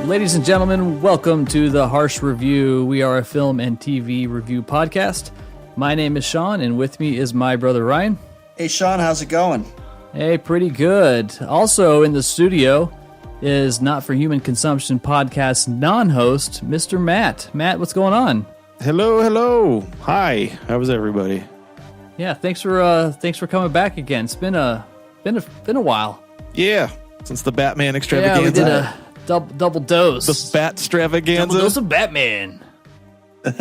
Ladies and gentlemen, welcome to the Harsch Review. We are a film and TV review podcast. My name is Sean, and with me is my brother Ryan. Hey Sean, how's it going? Hey, pretty good. Also in the studio is Not for Human Consumption podcast non-host, Mr. Matt. Matt, what's going on? Hello. Hi. How was everybody? Yeah, thanks for coming back again. It's been a while. Yeah, since the Batman extravaganza. Yeah, we did a double dose. The Bat extravaganza. Double dose of Batman. Yeah,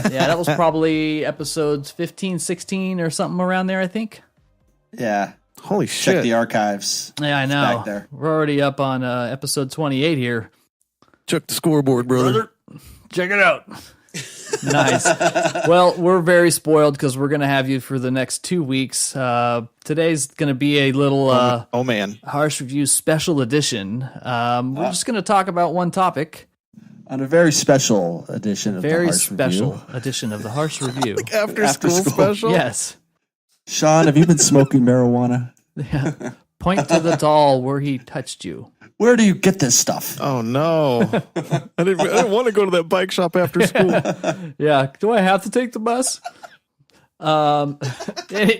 that was probably episodes 15, 16 or something around there, I think. Yeah. Holy shit. Check the archives. Yeah, I know. Back there. We're already up on episode 28 here. Check the scoreboard, brother. Check it out. Nice. Well, we're very spoiled because we're going to have you for the next 2 weeks. Today's going to be a little oh man, Harsch Review special edition. We're just going to talk about one topic. On a very special edition of the Harsch Review. Edition of the Harsch Review. Like after school special? Yes. Sean, have you been smoking marijuana? Yeah. Point to the doll where he touched you. Where do you get this stuff? Oh no. I didn't want to go to that bike shop after school. Yeah. Do I have to take the bus?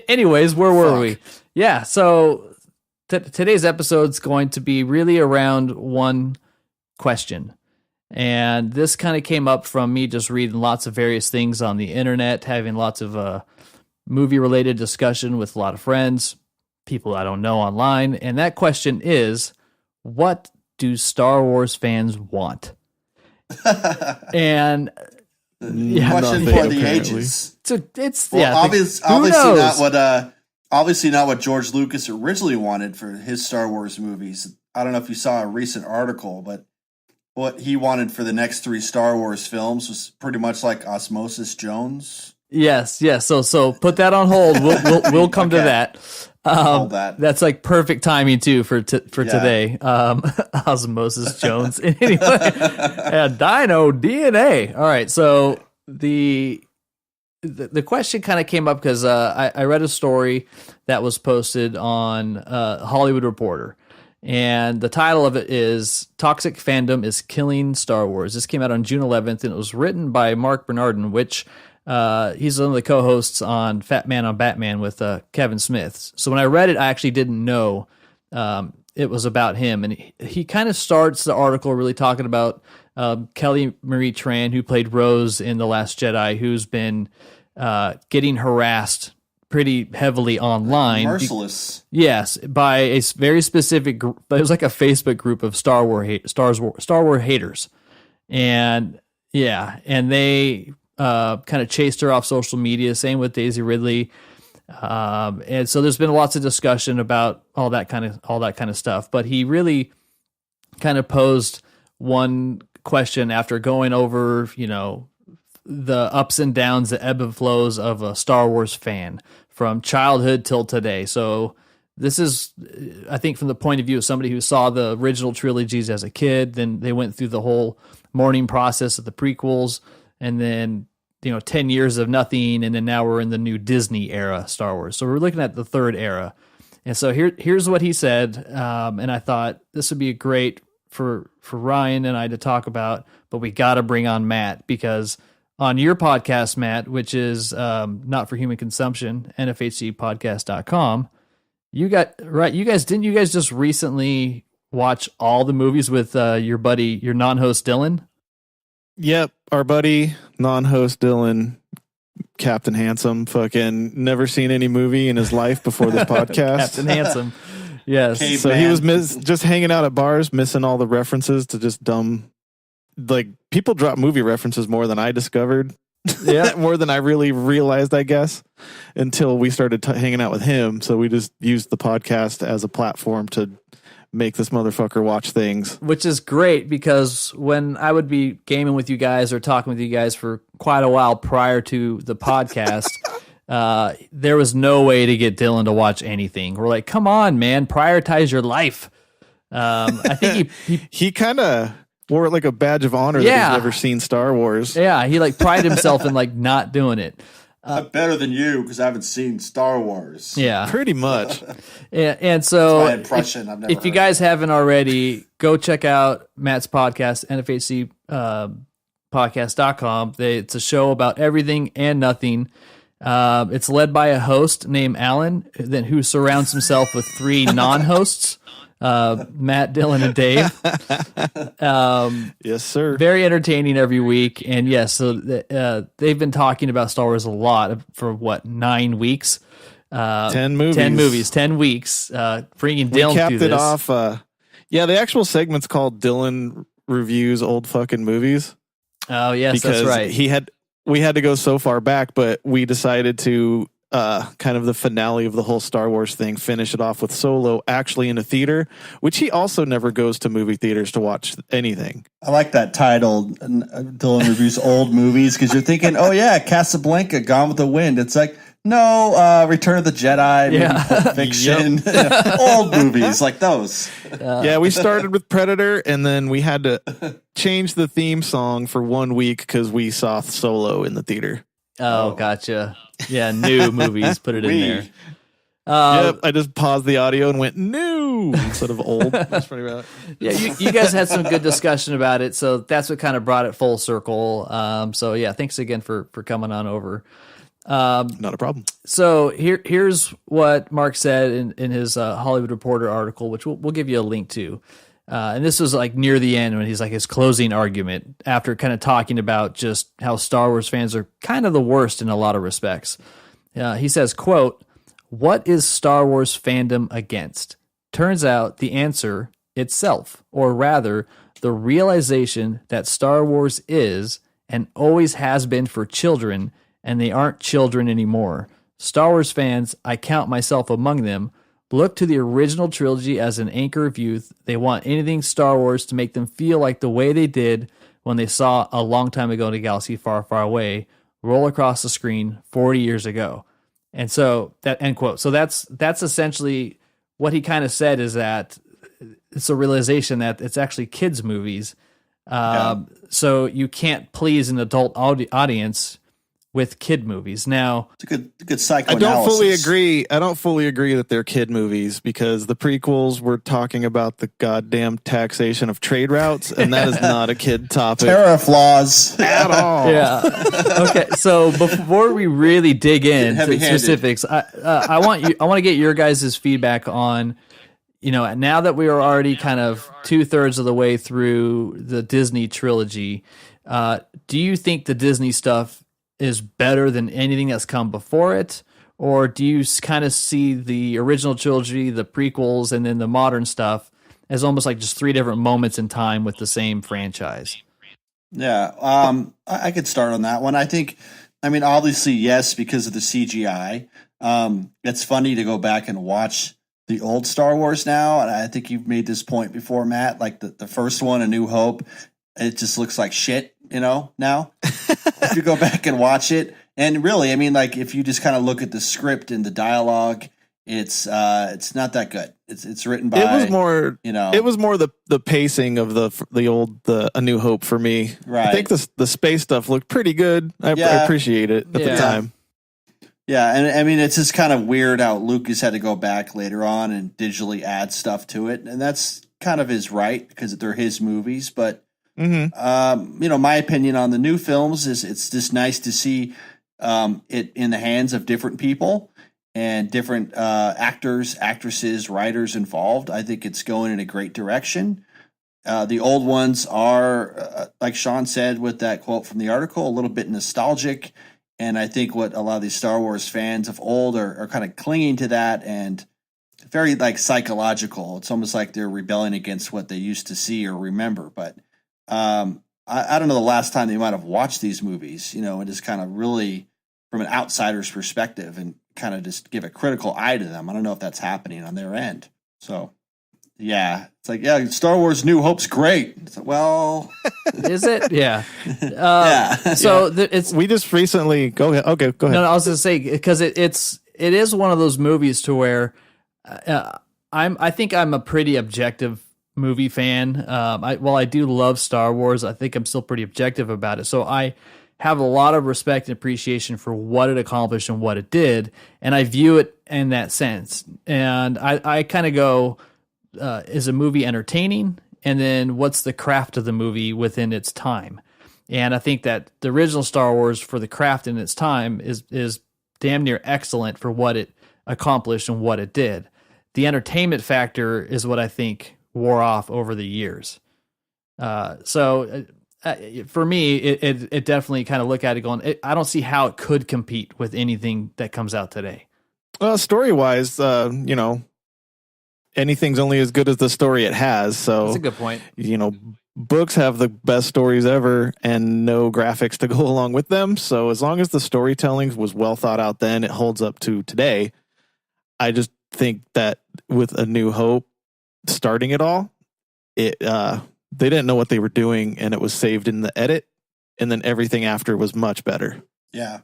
Anyways, where were we? Yeah. So today's episode's going to be really around one question. And this kind of came up from me just reading lots of various things on the internet, having lots of movie-related discussion with a lot of friends, people I don't know online. And that question is, what do Star Wars fans want? And question for the ages. Obviously not what George Lucas originally wanted for his Star Wars movies. I don't know if you saw a recent article, but what he wanted for the next 3 Star Wars films was pretty much like Osmosis Jones. Yes. So put that on hold. We'll come to that. That's like perfect timing too for today. Osmosis Jones. Anyway, Dino DNA. All right. So the question kind of came up because I read a story that was posted on Hollywood Reporter. And the title of it is Toxic Fandom is Killing Star Wars. This came out on June 11th, and it was written by Mark Bernardin, which he's one of the co-hosts on Fat Man on Batman with Kevin Smith. So when I read it, I actually didn't know it was about him. And he kind of starts the article really talking about Kelly Marie Tran, who played Rose in The Last Jedi, who's been getting harassed pretty heavily online. Merciless. Yes, by a very specific group. It was like a Facebook group of Star Wars haters. And yeah, and they kind of chased her off social media, same with Daisy Ridley. And so there's been lots of discussion about all that kind of stuff. But he really kind of posed one question after going over, the ups and downs, the ebb and flows of a Star Wars fan from childhood till today. So this is, I think, from the point of view of somebody who saw the original trilogies as a kid, then they went through the whole mourning process of the prequels, and then 10 years of nothing, and then now we're in the new Disney era Star Wars. So we're looking at the third era. And so here's what he said, and I thought this would be great for Ryan and I to talk about, but we got to bring on Matt, because on your podcast, Matt, which is Not for Human Consumption, nfhcpodcast.com, you guys just recently watch all the movies with your buddy, your non-host Dylan? Yep, our buddy, non-host Dylan, Captain Handsome, fucking never seen any movie in his life before this podcast. Captain Handsome, yes. Caveman. So he was just hanging out at bars, missing all the references to just dumb, like, people drop movie references more than I discovered. Yeah, more than I really realized, I guess, until we started hanging out with him. So we just used the podcast as a platform to make this motherfucker watch things. Which is great, because when I would be gaming with you guys or talking with you guys for quite a while prior to the podcast, there was no way to get Dylan to watch anything. We're like, come on, man, prioritize your life. I think he kind of wore it like a badge of honor that he's never seen Star Wars. Yeah, he like prided himself in like not doing it. I'm better than you because I haven't seen Star Wars. Yeah, Pretty much. and so my impression. I've never if you heard guys haven't already, go check out Matt's podcast, NFHC podcast.com. It's a show about everything and nothing. It's led by a host named Alan, who surrounds himself with 3 non-hosts, Matt, Dylan, and Dave. Yes, sir. Very entertaining every week. And yes, so they've been talking about Star Wars a lot for 9 weeks? 10 movies. 10 movies, 10 weeks. Bringing Dylan capped through this. it off. The actual segment's called Dylan Reviews Old Fucking Movies. Oh, yes, because that's right. We had to go so far back, but we decided to kind of the finale of the whole Star Wars thing, finish it off with Solo actually in a theater, which he also never goes to movie theaters to watch anything. I like that title, Dylan Reviews Old Movies, because you're thinking, oh yeah, Casablanca, Gone with the Wind. It's like, no, Return of the Jedi, maybe Pulp Fiction, old movies like those. We started with Predator, and then we had to change the theme song for 1 week because we saw Solo in the theater. Oh, gotcha. Yeah, new movies. Put it in there. I just paused the audio and went new instead of old. That's pretty bad. Yeah, you guys had some good discussion about it, so that's what kind of brought it full circle. So yeah, thanks again for coming on over. Not a problem. So here's what Mark said in his Hollywood Reporter article, which we'll give you a link to. And this was like near the end when he's like his closing argument after kind of talking about just how Star Wars fans are kind of the worst in a lot of respects. He says, quote, "What is Star Wars fandom against? Turns out the answer itself, or rather the realization that Star Wars is and always has been for children, and they aren't children anymore. Star Wars fans, I count myself among them, look to the original trilogy as an anchor of youth. They want anything Star Wars to make them feel like the way they did when they saw a long time ago in a galaxy far, far away roll across the screen 40 years ago." And so that end quote. So that's essentially what he kind of said, is that it's a realization that it's actually kids' movies. So you can't please an adult audience with kid movies. Now, it's a good psychoanalysis. I don't fully agree that they're kid movies, because the prequels were talking about the goddamn taxation of trade routes, and that is not a kid topic. Tariff laws at all. Yeah. Okay. So before we really dig into specifics, I want to get your guys' feedback on, now that we are already kind of 2/3 of the way through the Disney trilogy, do you think the Disney stuff is better than anything that's come before it? Or do you kind of see the original trilogy, the prequels, and then the modern stuff as almost like just 3 different moments in time with the same franchise? Yeah, I could start on that one. Obviously, yes, because of the CGI. It's funny to go back and watch the old Star Wars now, and I think you've made this point before, Matt, like the first one, A New Hope, it just looks like shit, now. If you go back and watch it. And really, if you just kind of look at the script and the dialogue, it's not that good. It's written by, it was more the pacing of the old A New Hope for me. Right. I think the space stuff looked pretty good. I appreciate it at the time. Yeah, and it's just kind of weird how Lucas had to go back later on and digitally add stuff to it, and that's kind of his right because they're his movies. But my opinion on the new films is it's just nice to see it in the hands of different people and different actors, actresses, writers involved. I think it's going in a great direction. The old ones are, like Sean said with that quote from the article, a little bit nostalgic. And I think what a lot of these Star Wars fans of old are kind of clinging to that, and very like psychological. It's almost like they're rebelling against what they used to see or remember. But I don't know the last time they might have watched these movies, and just kind of really from an outsider's perspective and kind of just give a critical eye to them. I don't know if that's happening on their end. So, yeah, it's like, Star Wars New Hope's great. It's like, well, is it? Yeah. We just recently go ahead. Okay, go ahead. No, I was going to say, because it is one of those movies to where I think I'm a pretty objective movie fan. While I do love Star Wars, I think I'm still pretty objective about it. So I have a lot of respect and appreciation for what it accomplished and what it did. And I view it in that sense. And I kind of go, is a movie entertaining? And then what's the craft of the movie within its time? And I think that the original Star Wars, for the craft in its time, is damn near excellent for what it accomplished and what it did. The entertainment factor is what I think wore off over the years. So for me, it definitely kind of look at it going, I don't see how it could compete with anything that comes out today. Well, story-wise, anything's only as good as the story it has. So that's a good point. Books have the best stories ever and no graphics to go along with them. So as long as the storytelling was well thought out then, it holds up to today. I just think that with A New Hope starting it all, they didn't know what they were doing, and it was saved in the edit, and then everything after was much better. Yeah.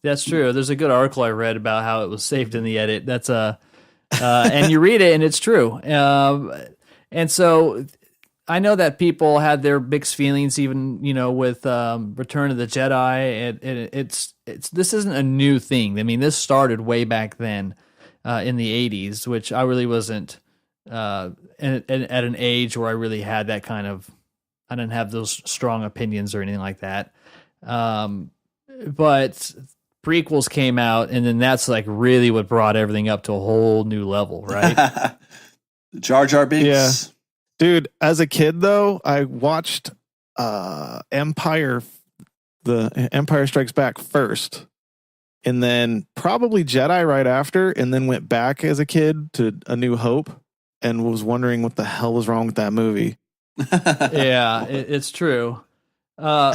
That's true. There's a good article I read about how it was saved in the edit. That's and you read it and it's true. And so I know that people had their mixed feelings, even, with Return of the Jedi. It's this isn't a new thing. I mean, this started way back then in the 80s, which I really wasn't at an age where I really had that kind of, I didn't have those strong opinions or anything like that. But prequels came out, and then that's like really what brought everything up to a whole new level, right? Jar Jar Binks. Yeah. Dude, as a kid though, I watched Empire Strikes Back first, and then probably Jedi right after, and then went back as a kid to A New Hope and was wondering what the hell was wrong with that movie. Yeah, it's true. So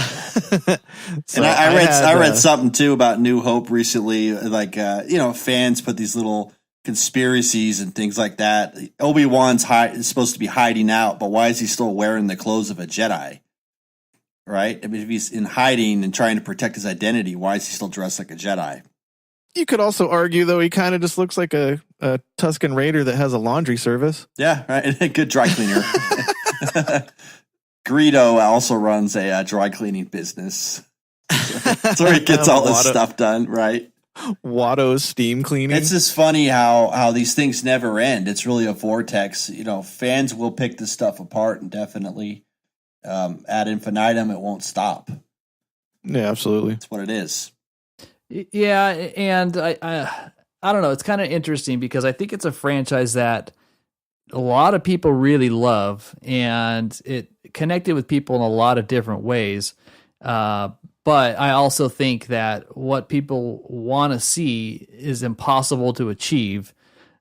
and I read something too about New Hope recently. Like, fans put these little conspiracies and things like that. Obi-Wan's is supposed to be hiding out, but why is he still wearing the clothes of a Jedi? Right? I mean, if he's in hiding and trying to protect his identity, why is he still dressed like a Jedi? You could also argue, though, he kind of just looks like a Tusken Raider that has a laundry service. Yeah, right. A good dry cleaner. Greedo also runs a dry cleaning business. That's where he gets all his stuff done, right? Watto's steam cleaning. It's just funny how these things never end. It's really a vortex. Fans will pick this stuff apart, and definitely ad infinitum, it won't stop. Yeah, absolutely. That's what it is. Yeah, and I don't know. It's kind of interesting because I think it's a franchise that a lot of people really love, and it connected with people in a lot of different ways. But I also think that what people want to see is impossible to achieve.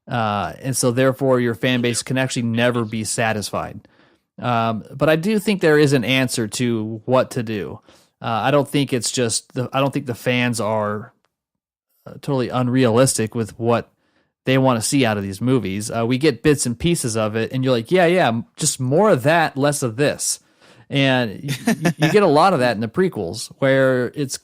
And so therefore your fan base can actually never be satisfied. But I do think there is an answer to what to do. I don't think it's just I don't think the fans are totally unrealistic with what they want to see out of these movies. We get bits and pieces of it, and you're like, yeah, just more of that, less of this. And you get a lot of that in the prequels, where it's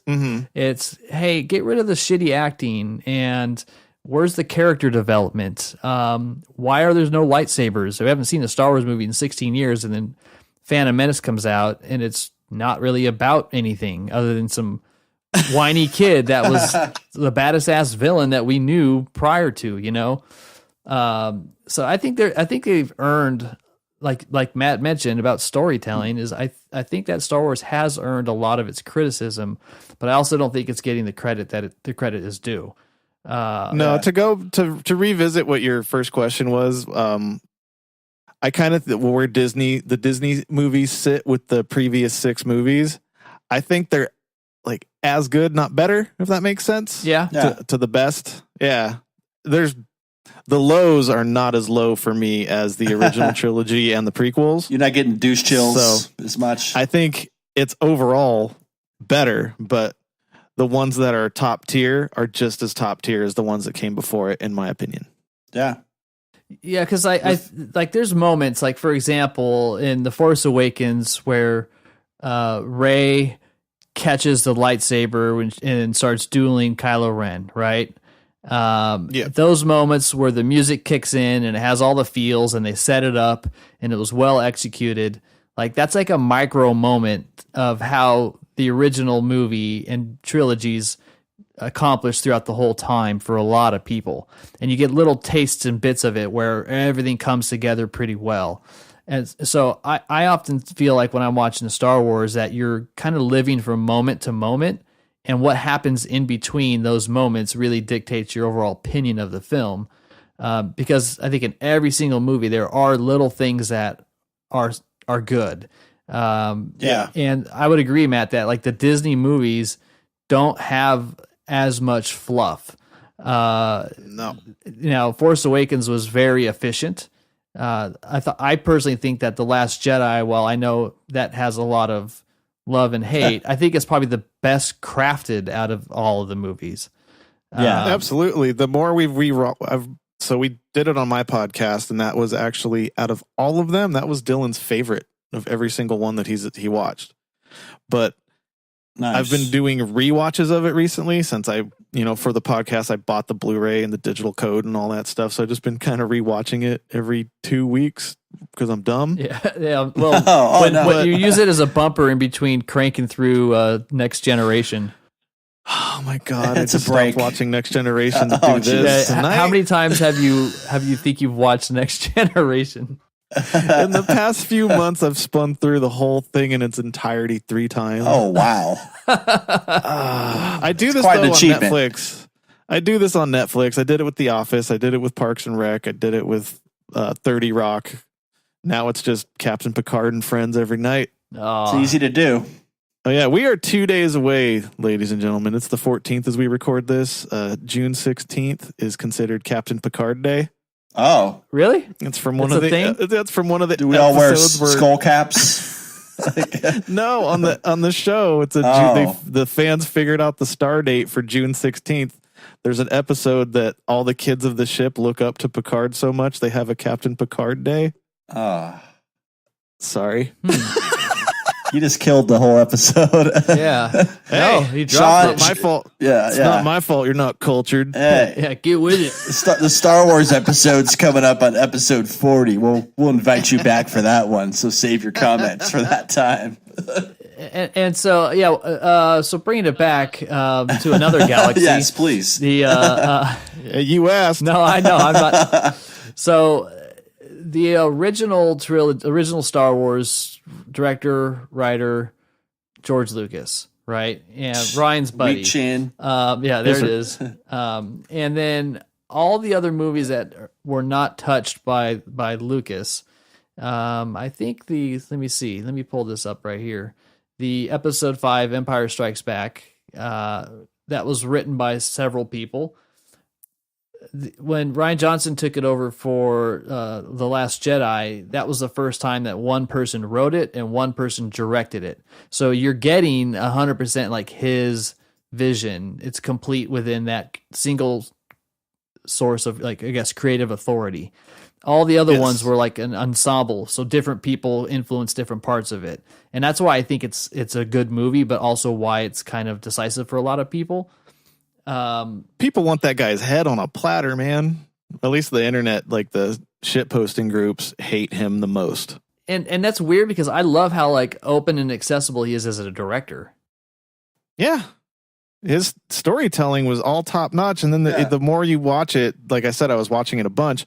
hey, get rid of the shitty acting, and where's the character development? Why are there no lightsabers? We haven't seen a Star Wars movie in 16 years, and then Phantom Menace comes out, and it's not really about anything other than some whiny kid that was the baddest ass villain that we knew prior to, So I think they've earned, like Matt mentioned about storytelling, is I think that Star Wars has earned a lot of its criticism, but I also don't think it's getting the credit that the credit is due. To revisit what your first question was, I kind of where the Disney movies sit with the previous 6 movies. I think they're like as good, not better, if that makes sense. Yeah. To the best. Yeah. The lows are not as low for me as the original trilogy and the prequels. You're not getting douche chills as much. I think it's overall better, but the ones that are top tier are just as top tier as the ones that came before it, in my opinion. Yeah. Yeah, because I like there's moments, like for example in The Force Awakens where Rey catches the lightsaber and starts dueling Kylo Ren, right? Those moments where the music kicks in and it has all the feels and they set it up and it was well executed, like that's like a micro moment of how the original movie and trilogies accomplished throughout the whole time for a lot of people. And you get little tastes and bits of it where everything comes together pretty well. And so I often feel like when I'm watching the Star Wars that you're kind of living from moment to moment, and what happens in between those moments really dictates your overall opinion of the film. Because I think in every single movie there are little things that are good. And I would agree, Matt, that like the Disney movies don't have as much fluff. No. Force Awakens was very efficient. I personally think that The Last Jedi, while I know that has a lot of love and hate, I think it's probably the best crafted out of all of the movies. Yeah, absolutely. The more so we did it on my podcast, and that was actually, out of all of them, that was Dylan's favorite of every single one that he watched. But nice. I've been doing rewatches of it recently since for the podcast, I bought the Blu-ray and the digital code and all that stuff. So I've just been kind of rewatching it every 2 weeks because I'm dumb. Yeah. Well, when you use it as a bumper in between cranking through Next Generation. Oh my God! I just stopped watching Next Generation to do this. How many times have you think you've watched Next Generation? In the past few months, I've spun through the whole thing in its entirety 3 times. Oh wow! I do this though on Netflix. I do this on Netflix. I did it with The Office. I did it with Parks and Rec. I did it with 30 Rock. Now it's just Captain Picard and Friends every night. It's easy to do. Oh yeah, we are 2 days away, ladies and gentlemen. It's the 14th as we record this. June 16th is considered Captain Picard Day. Oh, really? It's from one of the. That's from one of the. Do we all wear skull caps? No, on the show, it's the fans figured out the star date for June 16th. There's an episode that all the kids of the ship look up to Picard so much they have a Captain Picard Day. Sorry. You just killed the whole episode. Yeah. Hey, he dropped it. It's not my fault. Yeah, it's not my fault. You're not cultured. Hey, yeah, get with it. The Star Wars episode's coming up on episode 40. We'll invite you back for that one. So save your comments for that time. And so so bringing it back to another galaxy. Yes, please. The you asked. No, I know. I'm not. So the original Star Wars director, writer, George Lucas, right? And Ryan's buddy. Wheat Chin. There it is. And then all the other movies that were not touched by Lucas. I think let me pull this up right here. The Episode 5, Empire Strikes Back, that was written by several people. When Rian Johnson took it over for The Last Jedi, that was the first time that one person wrote it and one person directed it. So you're getting 100% like his vision. It's complete within that single source of, like, I guess, creative authority. All the other ones were like an ensemble, so different people influenced different parts of it. And that's why I think it's a good movie, but also why it's kind of decisive for a lot of people. People want that guy's head on a platter, man. At least the internet, like the shit posting groups, hate him the most. And that's weird because I love how like open and accessible he is as a director. Yeah. His storytelling was all top notch. And then the more you watch it, like I said, I was watching it a bunch.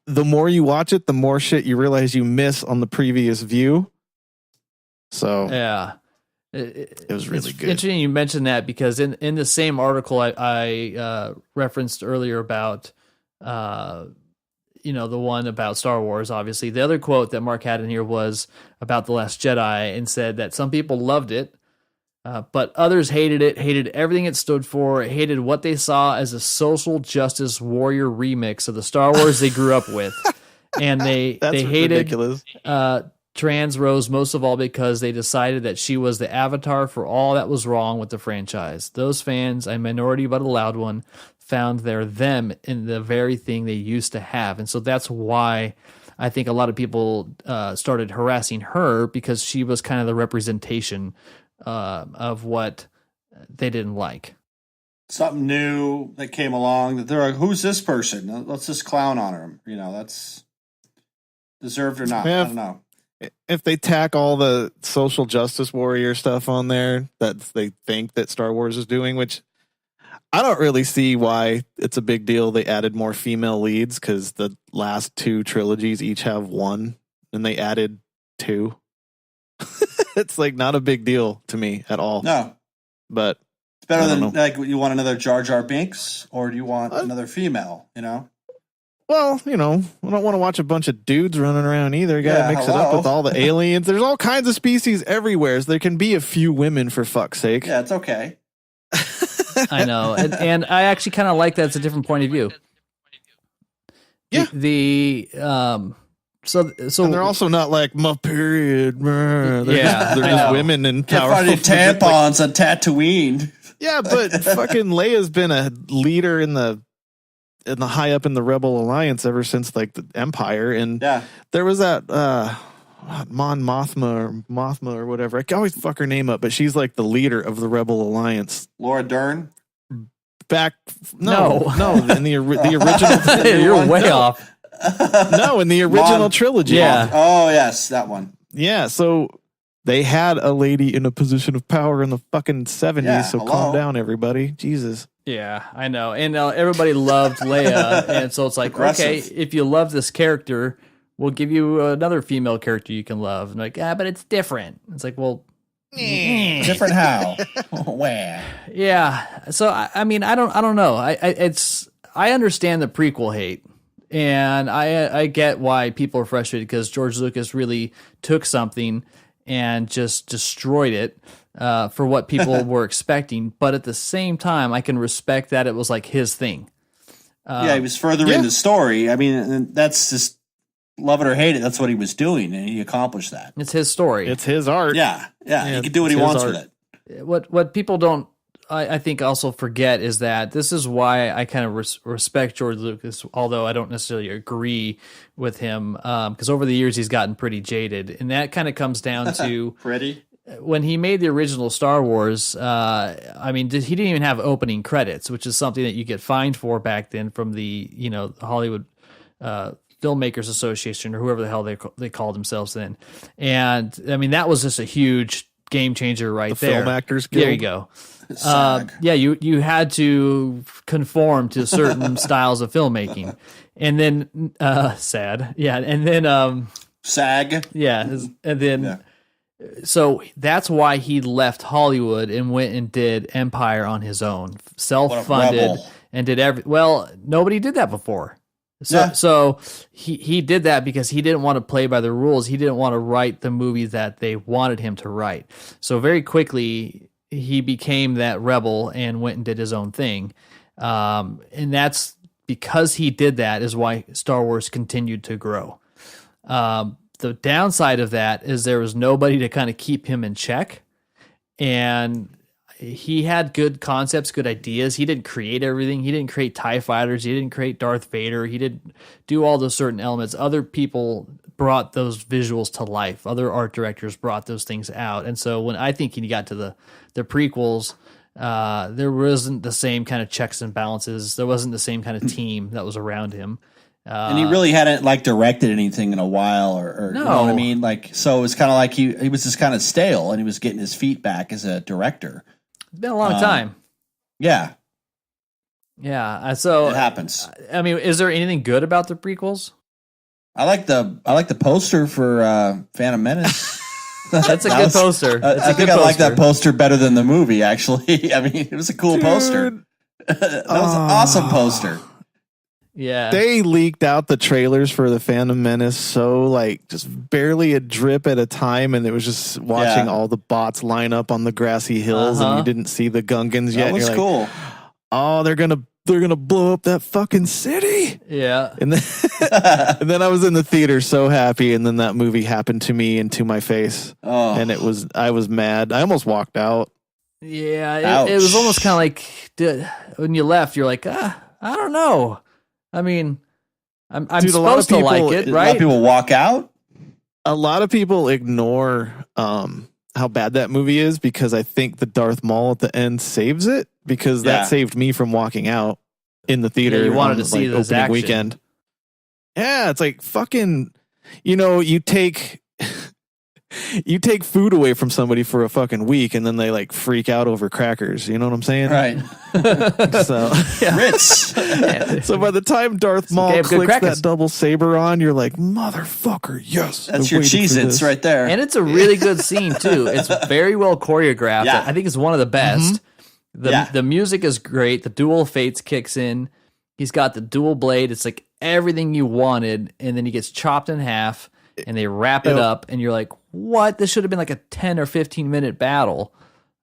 The more you watch it, the more shit you realize you miss on the previous view. So yeah. It was really good. Interesting you mentioned that because in the same article I referenced earlier about, the one about Star Wars, obviously. The other quote that Mark had in here was about The Last Jedi and said that some people loved it, but others hated everything it stood for, hated what they saw as a social justice warrior remix of the Star Wars they grew up with. And they hated ridiculous. Trans Rose most of all because they decided that she was the avatar for all that was wrong with the franchise. Those fans, a minority but a loud one, found their them in the very thing they used to have. And so that's why I think a lot of people started harassing her, because she was kind of the representation of what they didn't like. Something new that came along that they're like, who's this person? Let's just clown on her. That's deserved or not. I don't know. if they tack all the social justice warrior stuff on there that they think that Star Wars is doing, which I don't really see why it's a big deal. They added more female leads because the last 2 trilogies each have 1, and they added 2. It's like not a big deal to me at all. No, but it's better than like you want another Jar Jar Binks, or do you want another female? You know. Well, I don't want to watch a bunch of dudes running around either. You gotta mix it up with all the aliens. There's all kinds of species everywhere. So there can be a few women, for fuck's sake. Yeah, it's okay. I know, and I actually kind of like that. It's a different point of view. Yeah. So and they're also not like my period. They're just women in powerful. Finding tampons on Tatooine. Yeah, but fucking Leia's been a leader in the high up in the Rebel Alliance ever since like the Empire, and there was that Mon Mothma or whatever. I can always fuck her name up, but she's like the leader of the Rebel Alliance. Laura Dern. No, in the original. You're way off. No, in the original trilogy. Yeah. Oh yes, that one. Yeah. So they had a lady in a position of power in the fucking 70s. Yeah, so calm down, everybody. Jesus. Yeah, I know. And everybody loved Leia, and so it's like, okay, if you love this character, we'll give you another female character you can love. And like, but it's different. It's like, well, different how? Where? Yeah. So I mean, I don't know. I understand the prequel hate, and I get why people are frustrated because George Lucas really took something and just destroyed it for what people were expecting. But at the same time, I can respect that it was like his thing. He was furthering the story. I mean, that's just love it or hate it. That's what he was doing, and he accomplished that. It's his story. It's his art. Yeah. He can do what he wants with it. What people don't, I think, also forget is that this is why I kind of respect George Lucas, although I don't necessarily agree with him, because over the years he's gotten pretty jaded, and that kind of comes down to when he made the original Star Wars. I mean, he didn't even have opening credits, which is something that you get fined for back then from the Hollywood Filmmakers Association or whoever the hell they called themselves then. And I mean, that was just a huge game changer right there. Film Actors Guild. There you go. You had to conform to certain styles of filmmaking, and then SAG, and then so that's why he left Hollywood and went and did Empire on his own, self-funded, and did nobody did that before. So he did that because he didn't want to play by the rules. He didn't want to write the movie that they wanted him to write. So very quickly he became that rebel and went and did his own thing. And that's because he did that is why Star Wars continued to grow. The downside of that is there was nobody to kind of keep him in check. And he had good concepts, good ideas. He didn't create everything. He didn't create TIE fighters. He didn't create Darth Vader. He didn't do all those certain elements. Other people brought those visuals to life. Other art directors brought those things out. And so when I think he got to the prequels, there wasn't the same kind of checks and balances. There wasn't the same kind of team that was around him. And he really hadn't directed anything in a while, or you know what I mean? So it was kind of like he was just kind of stale, and he was getting his feet back as a director. It's been a long time. Yeah. Yeah. So it happens. I mean, is there anything good about the prequels? I like the poster for Phantom Menace. That's a good poster. I think I like that poster better than the movie, actually. I mean, it was a cool poster. That was an awesome poster. Yeah. They leaked out the trailers for the Phantom Menace so just barely a drip at a time, and it was just watching all the bots line up on the grassy hills, and you didn't see the Gungans yet. That was cool. Oh, they're gonna blow up that fucking city. Yeah. And then and then I was in the theater so happy, and then that movie happened to me and to my face. Oh. And I was mad. I almost walked out. Yeah, it was almost kind of like when you left, you're like, I don't know. I mean, I'm supposed to like it, right? A lot of people walk out. A lot of people ignore how bad that movie is because I think the Darth Maul at the end saves it, because that saved me from walking out in the theater. Yeah, you wanted to see this opening action. Weekend. Yeah, it's like fucking, you take You take food away from somebody for a fucking week, and then they like freak out over crackers. You know what I'm saying? Right. So Ritz. So by the time Darth Maul clicks that double saber on, you're like, motherfucker, yes. That's your Cheez-Its right there. And it's a really good scene, too. It's very well choreographed. Yeah. I think it's one of the best. The music is great. The dual fates kicks in. He's got the dual blade. It's like everything you wanted. And then he gets chopped in half, and they wrap it up. And you're like, what? This should have been like a 10 or 15-minute battle.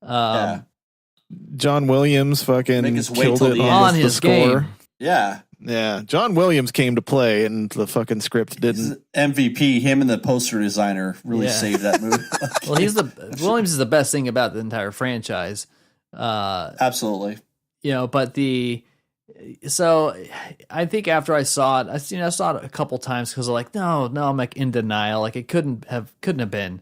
John Williams fucking killed it on his score. Game. Yeah. Yeah. John Williams came to play, and the fucking script didn't. MVP, him and the poster designer really saved that movie. Well, Williams is the best thing about the entire franchise. Absolutely. But so I think after I saw it, I saw it a couple times because I'm like, no, I'm like in denial. Like it couldn't have been.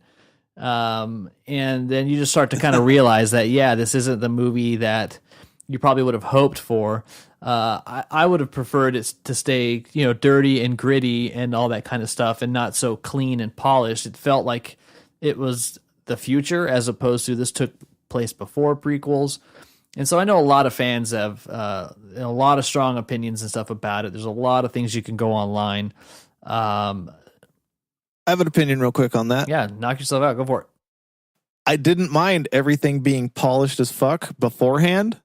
And then you just start to kind of realize that, this isn't the movie that you probably would have hoped for. I would have preferred it to stay, dirty and gritty and all that kind of stuff and not so clean and polished. It felt like it was the future as opposed to this took place before prequels. And so I know a lot of fans have a lot of strong opinions and stuff about it. There's a lot of things you can go online. I have an opinion real quick on that. Yeah, knock yourself out. Go for it. I didn't mind everything being polished as fuck beforehand.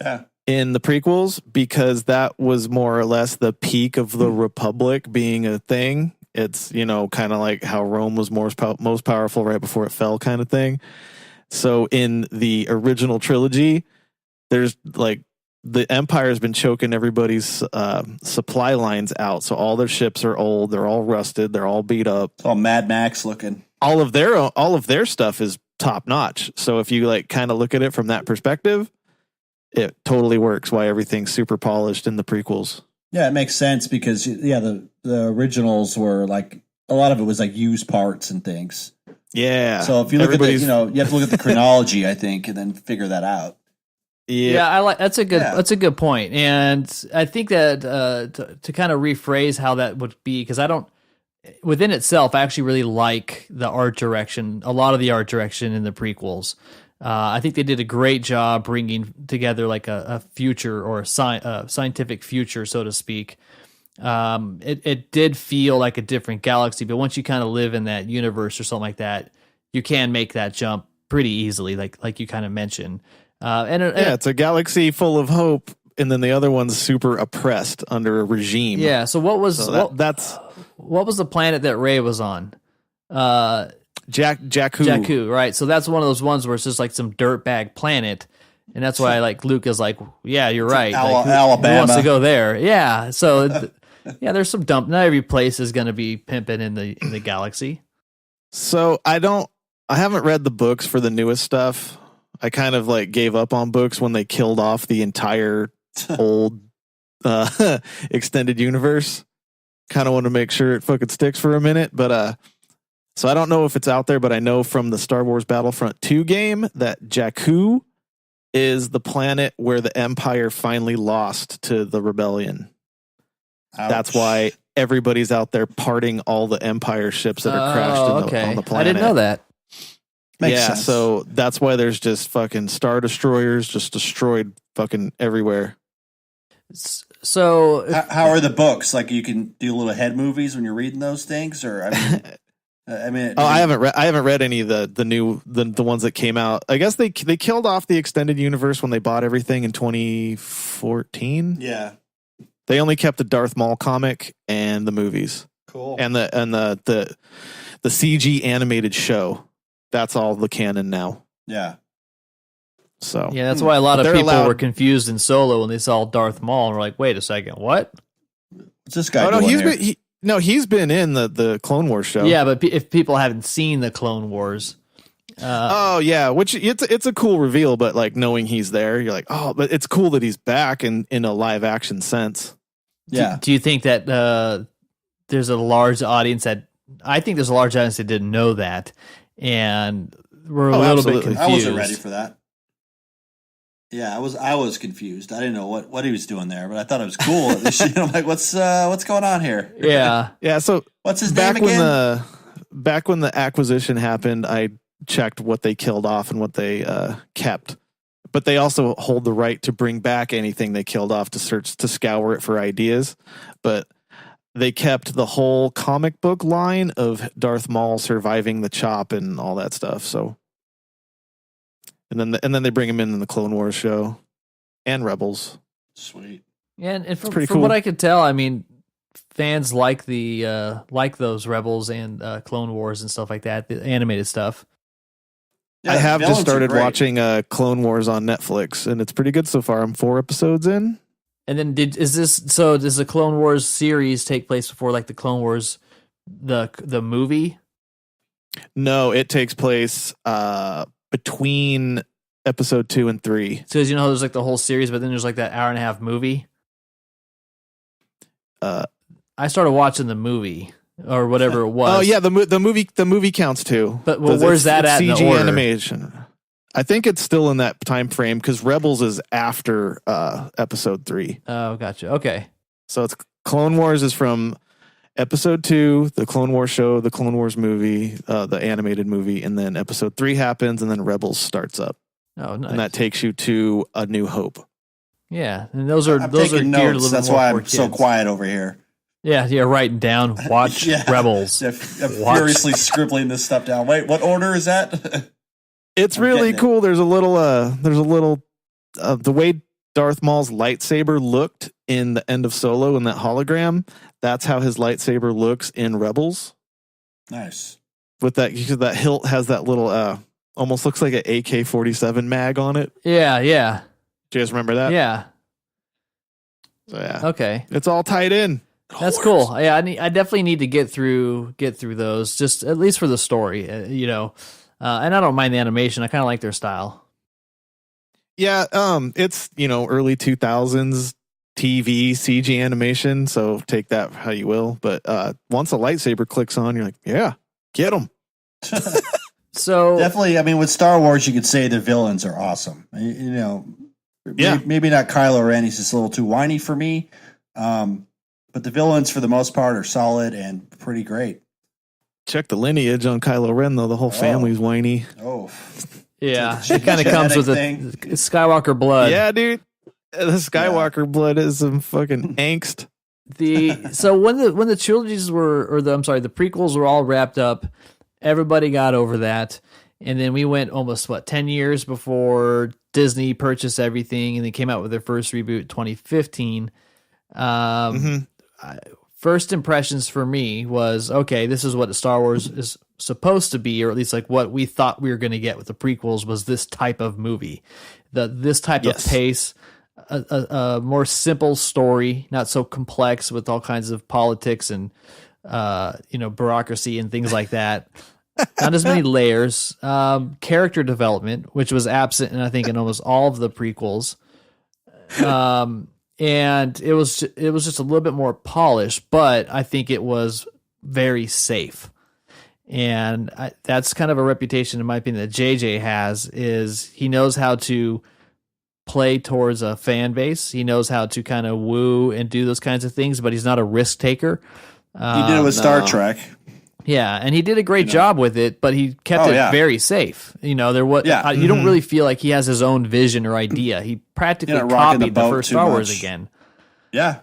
Yeah. In the prequels, because that was more or less the peak of the Republic being a thing. It's, kind of like how Rome was most powerful right before it fell kind of thing. So in the original trilogy, there's like the Empire has been choking everybody's supply lines out. So all their ships are old. They're all rusted. They're all beat up. It's all Mad Max looking. All of their stuff is top notch. So if you like kind of look at it from that perspective, it totally works why everything's super polished in the prequels. Yeah, it makes sense because the originals were like a lot of it was like used parts and things. Yeah. So if you look at the, you have to look at the chronology, I think, and then figure that out. Yeah, I like that's a good point. And I think that to kind of rephrase how that would be, because I don't within itself I actually really like the art direction, a lot of the art direction in the prequels. I think they did a great job bringing together like a future or a scientific future, so to speak. It did feel like a different galaxy, but once you kind of live in that universe or something like that, you can make that jump pretty easily, like you kind of mentioned. It's a galaxy full of hope, and then the other one's super oppressed under a regime. Yeah. So what was what was the planet that Rey was on? Jakku. Jakku, right? So that's one of those ones where it's just like some dirtbag planet, and that's why like Luke is like, yeah, you're right. Alabama. Who wants to go there? Yeah. So there's some dump. Not every place is going to be pimping in the galaxy. So I haven't read the books for the newest stuff. I kind of like gave up on books when they killed off the entire old extended universe. Kind of want to make sure it fucking sticks for a minute, but so I don't know if it's out there, but I know from the Star Wars Battlefront 2 game that Jakku is the planet where the Empire finally lost to the Rebellion. Ouch. That's why everybody's out there parting all the Empire ships that are crashed on the planet. I didn't know that. Makes sense. So that's why there's just fucking Star Destroyers just destroyed fucking everywhere. So how are the books? Like you can do little head movies when you're reading those things, or I haven't read any of the ones that came out. I guess they killed off the extended universe when they bought everything in 2014. Yeah, they only kept the Darth Maul comic and the movies. Cool. And the CG animated show. That's all the canon now. Yeah. So yeah, that's why a lot of people were confused in Solo when they saw Darth Maul and were like, "Wait a second, what?" What's this guy doing here? He's been in the Clone Wars show. Yeah, but if people haven't seen the Clone Wars, which it's a cool reveal, but like knowing he's there, you're like, oh, but it's cool that he's back in a live action sense. Yeah. Do you think that there's a large audience I think there's a large audience that didn't know that, and we're a little bit confused. I wasn't ready for that. Yeah, I was confused. I didn't know what he was doing there, but I thought it was cool. I'm like, what's going on here? Yeah. Yeah. So what's his name again? back when the acquisition happened, I checked what they killed off and what they kept. But they also hold the right to bring back anything they killed off to scour it for ideas. But they kept the whole comic book line of Darth Maul surviving the chop and all that stuff. So, and then they bring him in the Clone Wars show and Rebels. Sweet. Yeah, and from cool. what I could tell, I mean, fans like those Rebels and Clone Wars and stuff like that, the animated stuff. Yeah, I have just started great. watching Clone Wars on Netflix, and it's pretty good so far. I'm 4 episodes in. And then does the Clone Wars series take place before like the Clone Wars the movie? No, it takes place between episode 2 and 3. So as you know, there's like the whole series, but then there's like that hour and a half movie. I started watching the movie or whatever it was. Oh yeah, the movie counts too. But where's that at? CG in the order? animation. I think it's still in that time frame because Rebels is after episode 3. Oh, gotcha. Okay. So it's Clone Wars is from episode 2, the Clone Wars show, the Clone Wars movie, the animated movie, and then episode 3 happens, and then Rebels starts up. Oh, nice. And that takes you to A New Hope. Yeah, and those are I'm geared taking a little notes. bit That's more why for I'm so kids. quiet over here. Yeah, writing down. Watch Rebels. I'm furiously scribbling this stuff down. Wait, what order is that? It's really cool. There's a little the way Darth Maul's lightsaber looked in the end of Solo in that hologram. That's how his lightsaber looks in Rebels. Nice. With that hilt has that little almost looks like an AK-47 mag on it. Yeah. Do you guys remember that? Yeah. So yeah. Okay. It's all tied in. That's cool. Yeah, I definitely need to get through those, just at least for the story, and I don't mind the animation. I kind of like their style. Yeah, it's early 2000s TV CG animation, so take that how you will. But once a lightsaber clicks on, you're like, yeah, get them. So definitely, I mean, with Star Wars, you could say the villains are awesome. Yeah. Maybe not Kylo Ren; he's just a little too whiny for me. But the villains, for the most part, are solid and pretty great. Check the lineage on Kylo Ren, though. The whole family's whiny. Oh, yeah, it kind of comes with thing. the Skywalker blood. Yeah, dude. The Skywalker blood is some fucking angst. So when the trilogies the prequels were all wrapped up, everybody got over that, and then we went almost 10 years before Disney purchased everything, and they came out with their first reboot, 2015. First impressions for me was, okay, this is what Star Wars is supposed to be, or at least like what we thought we were going to get with the prequels was this type of movie, this type of pace, a more simple story, not so complex with all kinds of politics and bureaucracy and things like that. Not as many layers, character development, which was absent, and I think in almost all of the prequels. And it was just a little bit more polished, but I think it was very safe. And that's kind of a reputation, in my opinion, that JJ has, is he knows how to play towards a fan base. He knows how to kind of woo and do those kinds of things, but he's not a risk taker. He did it with Star Trek. Yeah, and he did a great job with it, but he kept it very safe. You don't really feel like he has his own vision or idea. He practically copied the first Star Wars again. Yeah.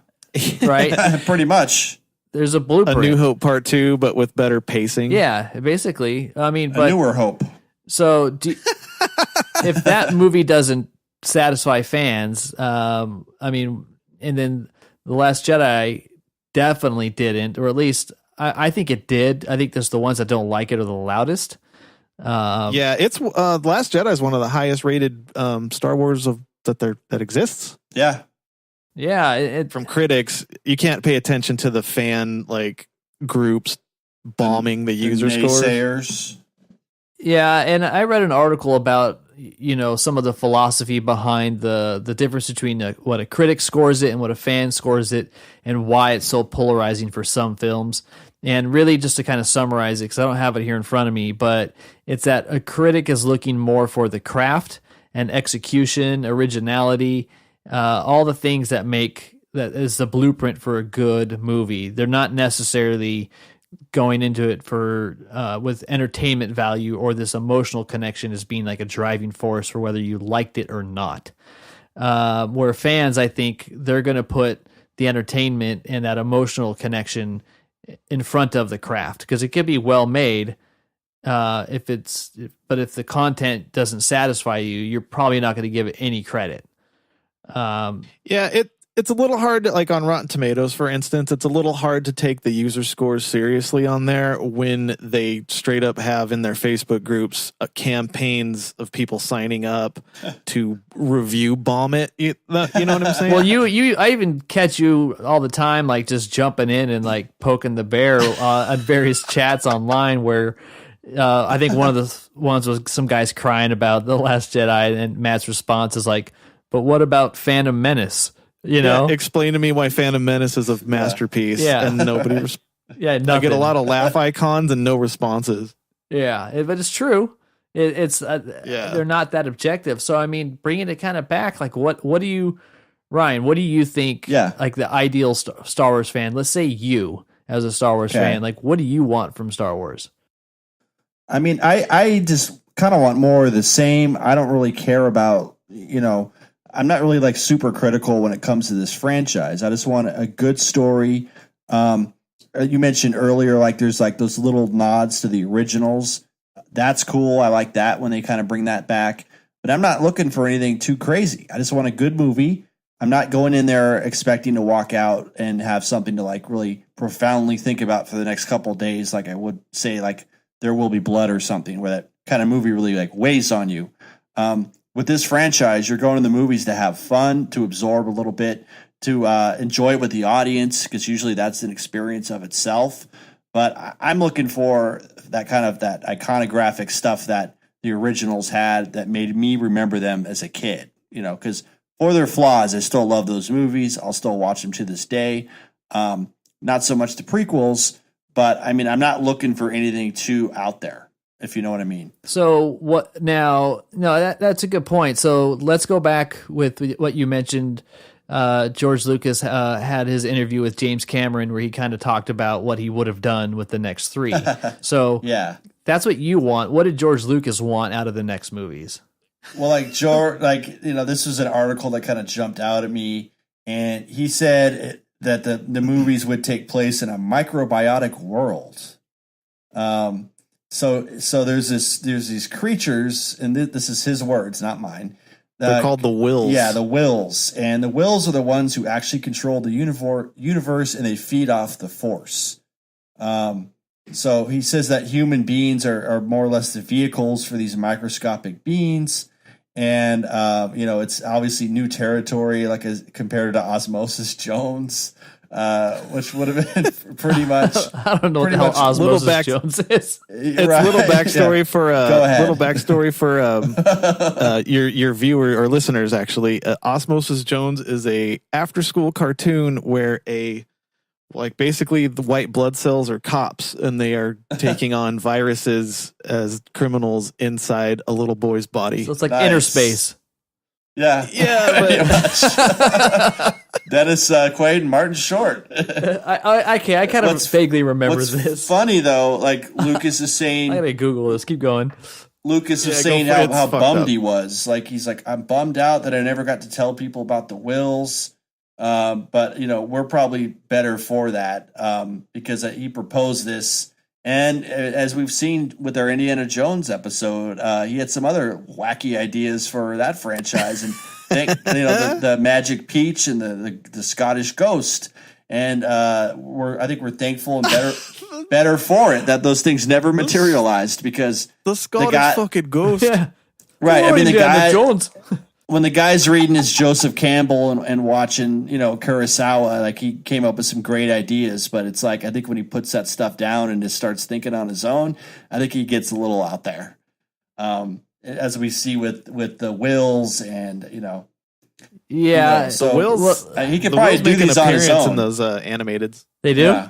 Right? Pretty much. There's a blueprint. A New Hope Part 2, but with better pacing. Yeah, basically. I mean, a newer hope. So if that movie doesn't satisfy fans, and then The Last Jedi definitely didn't, or at least I think it did. I think there's the ones that don't like it are the loudest. It's The Last Jedi is one of the highest rated Star Wars that exists. Yeah. Yeah, from critics, you can't pay attention to the fan groups bombing the user scores. Yeah, and I read an article about some of the philosophy behind the difference between what a critic scores it and what a fan scores it, and why it's so polarizing for some films. And really, just to kind of summarize it, because I don't have it here in front of me, but it's that a critic is looking more for the craft and execution, originality, all the things that is the blueprint for a good movie. They're not necessarily going into it for with entertainment value or this emotional connection as being like a driving force for whether you liked it or not. Where fans, I think they're going to put the entertainment and that emotional connection in front of the craft, because it could be well made. But if the content doesn't satisfy you, you're probably not going to give it any credit. It's a little hard to, like on Rotten Tomatoes, for instance, it's a little hard to take the user scores seriously on there when they straight up have in their Facebook groups campaigns of people signing up to review bomb it. You know what I'm saying? Well, I even catch you all the time, like just jumping in and like poking the bear on various chats online where I think one of the ones was some guys crying about The Last Jedi, and Matt's response is like, but what about Phantom Menace? You know, explain to me why Phantom Menace is a masterpiece. Yeah. And nobody. I get a lot of laugh icons and no responses. Yeah, but it's true. They're not that objective. So I mean, bringing it kind of back, like what do you, Ryan? What do you think? Yeah. Like the ideal Star Wars fan. Let's say you as a Star Wars fan. Like, what do you want from Star Wars? I mean, I just kind of want more of the same. I don't really care about, I'm not really like super critical when it comes to this franchise. I just want a good story. You mentioned earlier, like there's like those little nods to the originals. That's cool. I like that when they kind of bring that back. But I'm not looking for anything too crazy. I just want a good movie. I'm not going in there expecting to walk out and have something to like really profoundly think about for the next couple of days. Like I would say, like There Will Be Blood or something, where that kind of movie really like weighs on you. With this franchise, you're going to the movies to have fun, to absorb a little bit, to enjoy it with the audience, because usually that's an experience of itself. But I'm looking for that kind of that iconographic stuff that the originals had that made me remember them as a kid, because for their flaws, I still love those movies. I'll still watch them to this day. Not so much the prequels, but I mean, I'm not looking for anything too out there, if you know what I mean. So what now? No, that's a good point. So let's go back with what you mentioned. George Lucas had his interview with James Cameron where he kind of talked about what he would have done with the next three. So yeah, that's what you want. What did George Lucas want out of the next movies? Well, like George, this was an article that kind of jumped out at me, and he said that the movies would take place in a microbiotic world. So there's these creatures, and this is his words, not mine. They're called the Wills. Yeah, the Wills, and the Wills are the ones who actually control the universe, and they feed off the Force. So he says that human beings are more or less the vehicles for these microscopic beings, and it's obviously new territory, like as compared to Osmosis Jones. Which would have been pretty much. I don't know what the hell Osmosis Jones is. It's right. Little backstory for your viewer or listeners. Actually, Osmosis Jones is a after-school cartoon where basically the white blood cells are cops, and they are taking on viruses as criminals inside a little boy's body. So it's like Inner Space. Yeah. But Dennis Quaid and Martin Short. I kind of vaguely remember this. Funny though, like Lucas is saying, I gotta Google this. Keep going. Lucas is saying how bummed he was. Like he's like, I'm bummed out that I never got to tell people about the Wills. But we're probably better for that because he proposed this. And as we've seen with our Indiana Jones episode, he had some other wacky ideas for that franchise, and the Magic Peach and the Scottish Ghost. And I think we're thankful and better for it that those things never materialized, because the Scottish fucking ghost, yeah. Right? Oh, I mean, the guy Jones. When the guy's reading his Joseph Campbell and watching, Kurosawa, like he came up with some great ideas, but it's like, I think when he puts that stuff down and just starts thinking on his own, I think he gets a little out there. As we see with the Wills and, Yeah. So the Wills, he could probably do these on his own. In those animateds. They do? Yeah.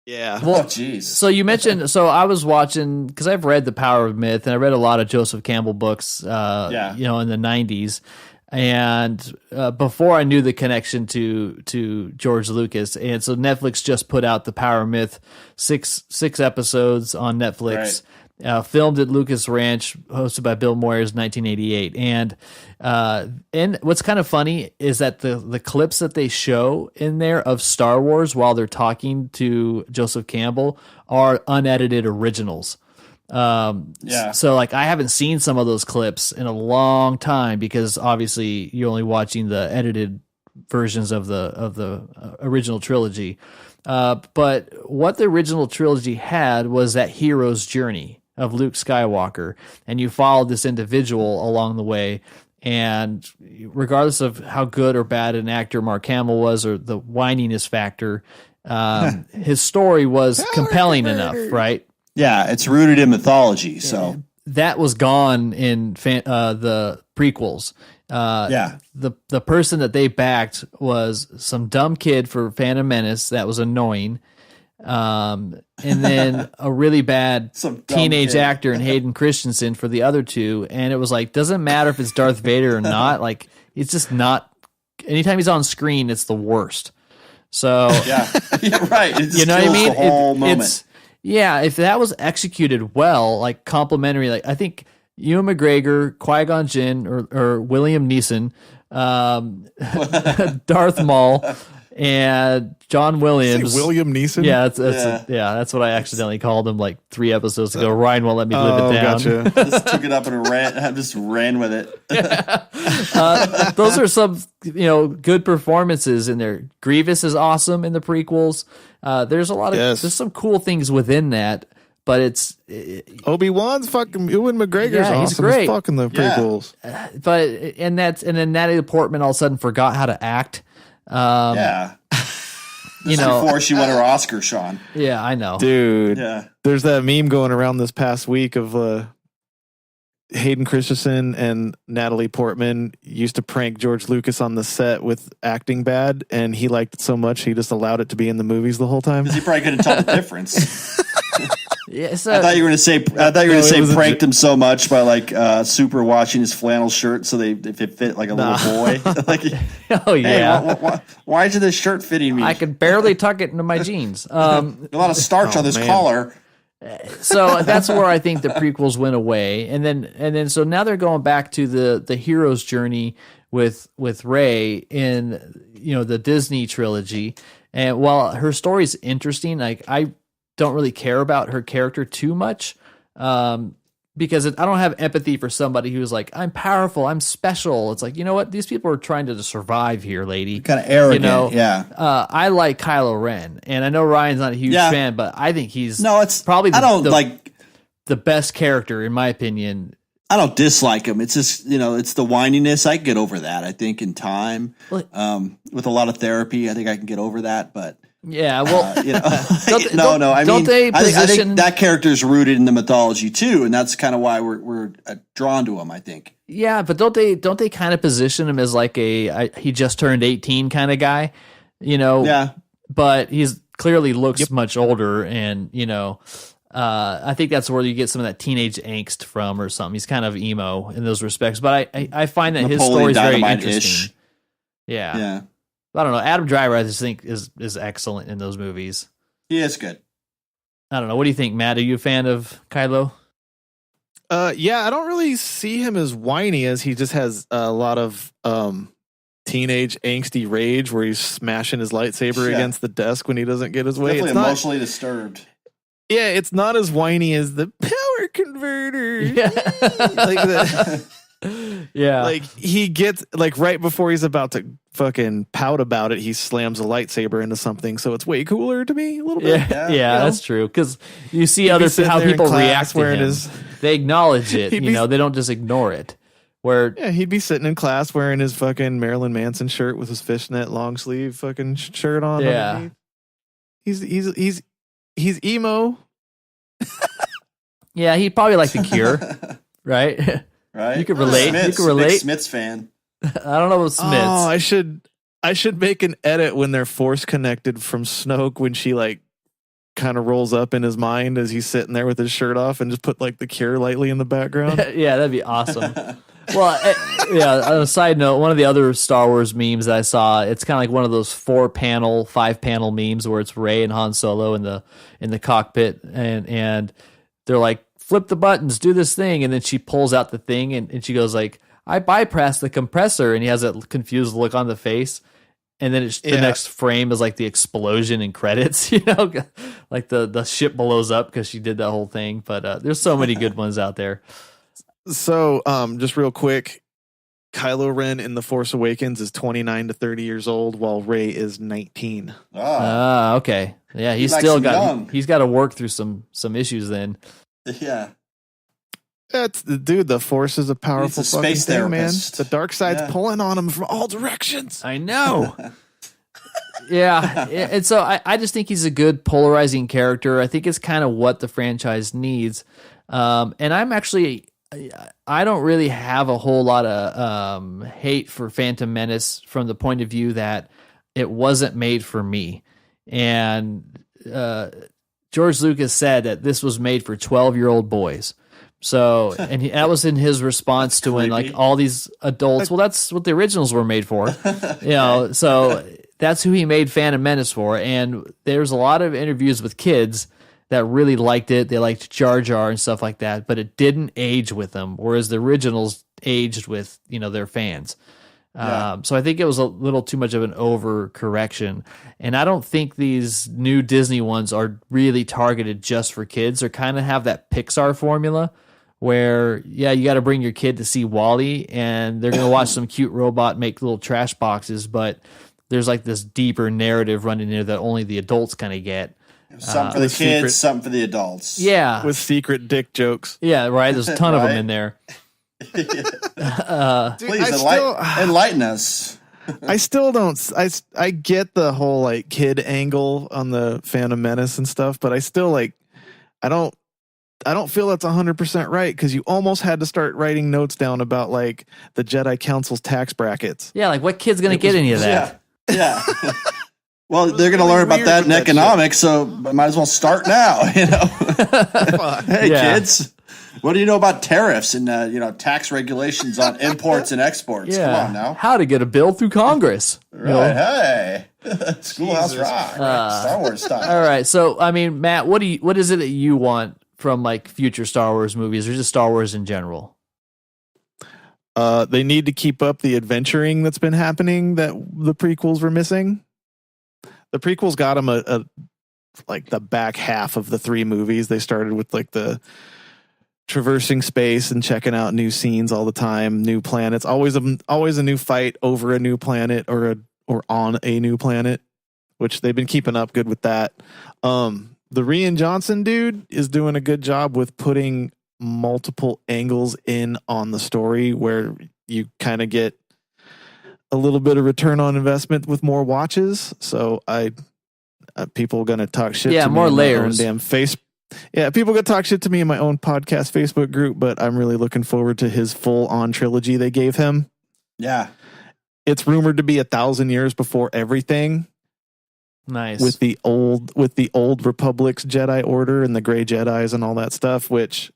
Yeah. Well, jeez. So you mentioned, I was watching, because I've read The Power of Myth, and I read a lot of Joseph Campbell books, in the 90s. And before I knew the connection to George Lucas, and so Netflix just put out The Power of Myth, six episodes on Netflix, filmed at Lucas Ranch, hosted by Bill Moyers, 1988. And what's kind of funny is that the clips that they show in there of Star Wars while they're talking to Joseph Campbell are unedited originals. So like I haven't seen some of those clips in a long time because obviously you're only watching the edited versions of the original trilogy. But what the original trilogy had was that hero's journey of Luke Skywalker, and you followed this individual along the way. And regardless of how good or bad an actor Mark Hamill was, or the whininess factor, his story was compelling enough, right? Yeah, it's rooted in mythology, so that was gone in the prequels. The person that they backed was some dumb kid for Phantom Menace that was annoying, and then a really bad teenage actor in Hayden Christensen for the other two. And it was like, doesn't matter if it's Darth Vader or not. Like, it's just not. Anytime he's on screen, it's the worst. So yeah, you're right. It just you know what I mean? The whole moment. Yeah, if that was executed well, like complimentary, like I think Ewan McGregor, Qui-Gon Jinn, or William Neeson, Darth Maul, and John Williams. William Neeson? Yeah, that's what I accidentally called him like 3 episodes ago. Ryan won't let me live it down. Gotcha. Just took it up and just ran with it. Those are some good performances in there. Grievous is awesome in the prequels. There's a lot of there's some cool things within that, but it's Obi-Wan's fucking Ewan McGregor's he's awesome great. as fuck in the prequels. But and then Natalie Portman all of a sudden forgot how to act. Before she won her Oscar, Sean. Yeah, I know, dude. Yeah, there's that meme going around this past week of Hayden Christensen and Natalie Portman used to prank George Lucas on the set with acting bad, and he liked it so much he just allowed it to be in the movies the whole time. Because he probably couldn't tell the difference. Yeah, I thought you were going to say. Pranked him so much by like super washing his flannel shirt so if it fit like a little boy. Like, oh yeah. Hey, why is this shirt fitting me? I could barely tuck it into my jeans. A lot of starch on this collar. So that's where I think the prequels went away, and then so now they're going back to the hero's journey with Rey in the Disney trilogy. And while her story's interesting, like I don't really care about her character too much, because I don't have empathy for somebody who's like, I'm powerful, I'm special. It's like, you know what? These people are trying to survive here, lady. Kind of arrogant, yeah. I like Kylo Ren, and I know Ryan's not a huge fan, but I think he's probably the best character, in my opinion. I don't dislike him. It's just, it's the whininess. I can get over that, I think, in time. With a lot of therapy, I think I can get over that, but... Yeah, well, I mean, I think that character is rooted in the mythology too, and that's kind of why we're drawn to him, I think. Yeah, but don't they kind of position him as like he just turned 18 kind of guy, Yeah. But he's clearly looks much older, and I think that's where you get some of that teenage angst from or something. He's kind of emo in those respects, but I find that his story is very interesting. Yeah. Yeah. I don't know. Adam Driver, I just think is excellent in those movies. He is good. I don't know. What do you think, Matt? Are you a fan of Kylo? Yeah, I don't really see him as whiny, as he just has a lot of teenage angsty rage where he's smashing his lightsaber against the desk when he doesn't get his way. Definitely it's emotionally disturbed. Yeah, it's not as whiny as the power converter. Yeah. Like that. Yeah. Like he gets right before he's about to fucking pout about it, he slams a lightsaber into something, so it's way cooler to me a little bit. Yeah, that's true, because you see how people react to him. They acknowledge it, they don't just ignore it. Where he'd be sitting in class wearing his fucking Marilyn Manson shirt with his fishnet long sleeve fucking shirt on. Yeah, underneath. He's emo. Yeah, he'd probably like The Cure, right? Right. You could relate. Smiths, you could relate. Big Smiths fan. I don't know about Smiths. Oh, I should make an edit when they're force connected from Snoke when she kind of rolls up in his mind as he's sitting there with his shirt off and just put like The Cure lightly in the background. Yeah, that'd be awesome. Well, yeah, on a side note, one of the other Star Wars memes that I saw, it's kind of like one of those 5-panel memes where it's Rey and Han Solo in the cockpit, and they're like, flip the buttons, do this thing, and then she pulls out the thing, and she goes like, I bypassed the compressor, and he has that confused look on the face. And then the next frame is like the explosion and credits, like the ship blows up because she did that whole thing. But there's so many good ones out there. So just real quick, Kylo Ren in The Force Awakens is 29 to 30 years old, while Rey is 19. Okay. Yeah, he's got to work through some issues then. Yeah. The Force is a powerful fucking thing, man. The dark side's pulling on him from all directions. I know. Yeah. And so I just think he's a good polarizing character. I think it's kind of what the franchise needs. And I don't really have a whole lot of hate for Phantom Menace from the point of view that it wasn't made for me. And George Lucas said that this was made for 12-year-old boys. So, and that was in his response to when like all these adults, well, that's what the originals were made for, so that's who he made Phantom Menace for. And there's a lot of interviews with kids that really liked it. They liked Jar Jar and stuff like that, but it didn't age with them. Whereas the originals aged with, their fans. So I think it was a little too much of an overcorrection. And I don't think these new Disney ones are really targeted just for kids. They kind of have that Pixar formula where, you got to bring your kid to see WALL-E and they're going to watch some cute robot make little trash boxes, but there's like this deeper narrative running there that only the adults kind of get. Something for the kids, something for the adults. Yeah. With secret dick jokes. Yeah, right. There's a ton of them in there. Dude, please enlighten us. I still don't. I get the whole like kid angle on the Phantom Menace and stuff, but I still I don't feel that's 100% right because you almost had to start writing notes down about like the Jedi Council's tax brackets. Yeah, like what kid's gonna get any of that? Yeah. Well, they're going to learn about that in economics, so might as well start now. Hey, kids. What do you know about tariffs and tax regulations on imports and exports? Yeah. Come on now. How to get a bill through Congress. Right. Hey. Schoolhouse Rock. Star Wars style. All right. So, I mean, Matt, what is it that you want from like future Star Wars movies or just Star Wars in general? They need to keep up the adventuring that's been happening that the prequels were missing. The prequels got them like the back half of the 3 movies. They started with like the traversing space and checking out new scenes all the time, new planets. Always a new fight over a new planet or on a new planet, which they've been keeping up good with that. The Rian Johnson dude is doing a good job with putting multiple angles in on the story where you kind of get a little bit of return on investment with more watches. So people going to talk shit to me more in layers. my own damn face. Yeah, people going to talk shit to me in my own podcast Facebook group, but I'm really looking forward to his full-on trilogy they gave him. Yeah. It's rumored to be 1,000 years before everything. Nice. With the old Republic's Jedi Order and the Grey Jedis and all that stuff, which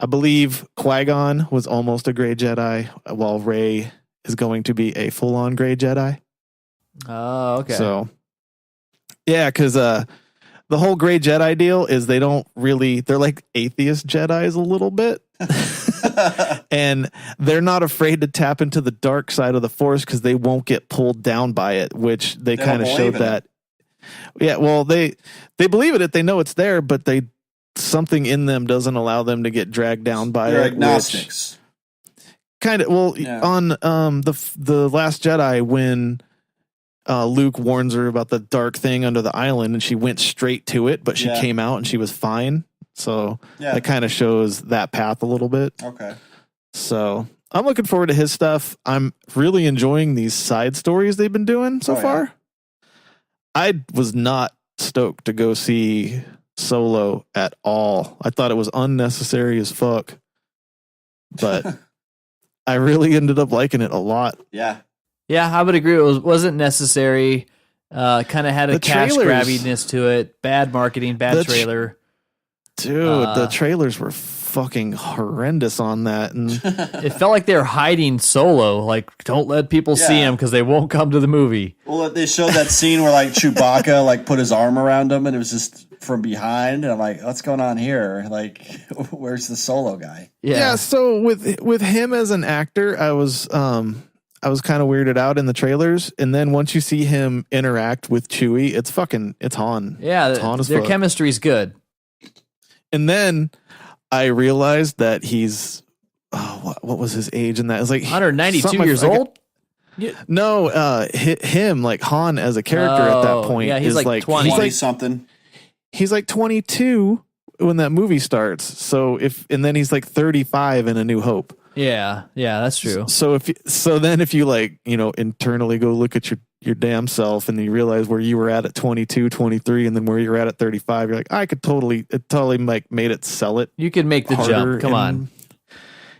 I believe Qui-Gon was almost a Grey Jedi, while Rey is going to be a full-on Grey Jedi. Oh, okay. So, yeah, because the whole Grey Jedi deal is they're like atheist Jedis a little bit. And they're not afraid to tap into the dark side of the Force because they won't get pulled down by it, which they kind of showed that. Yeah, well, they believe in it. They know it's there, but something in them doesn't allow them to get dragged down by it. They're agnostics. Kind of. Well, on the Last Jedi, when Luke warns her about the dark thing under the island, and she went straight to it, but she came out and she was fine. So that kind of shows that path a little bit. Okay. So I'm looking forward to his stuff. I'm really enjoying these side stories they've been doing so far. I was not stoked to go see Solo at all. I thought it was unnecessary as fuck. But I really ended up liking it a lot. Yeah. Yeah, I would agree. It wasn't necessary. Kind of had a cash grabbiness to it. Bad marketing, bad trailer. Dude, the trailers were fucking horrendous on that, and it felt like they were hiding Solo. Like, don't let people see him because they won't come to the movie. Well, they showed that scene where like Chewbacca like put his arm around him, and it was just from behind. And I'm like, what's going on here? Like, where's the Solo guy? Yeah. So with him as an actor, I was kind of weirded out in the trailers, and then once you see him interact with Chewie, it's Han. Yeah, it's Han as their fuck. chemistry's good. And then I realized that he's what was his age in that? It was like 192 years old. No, him like Han as a character at that point. Yeah, he's like 20. He's like something. He's like 22 when that movie starts. So and then he's like 35 in A New Hope. Yeah, that's true. So if you like, internally go look at your damn self and you realize where you were at 22, 23, and then where you're at 35, you're like, it totally like made it sell it. You could make the jump. Come on.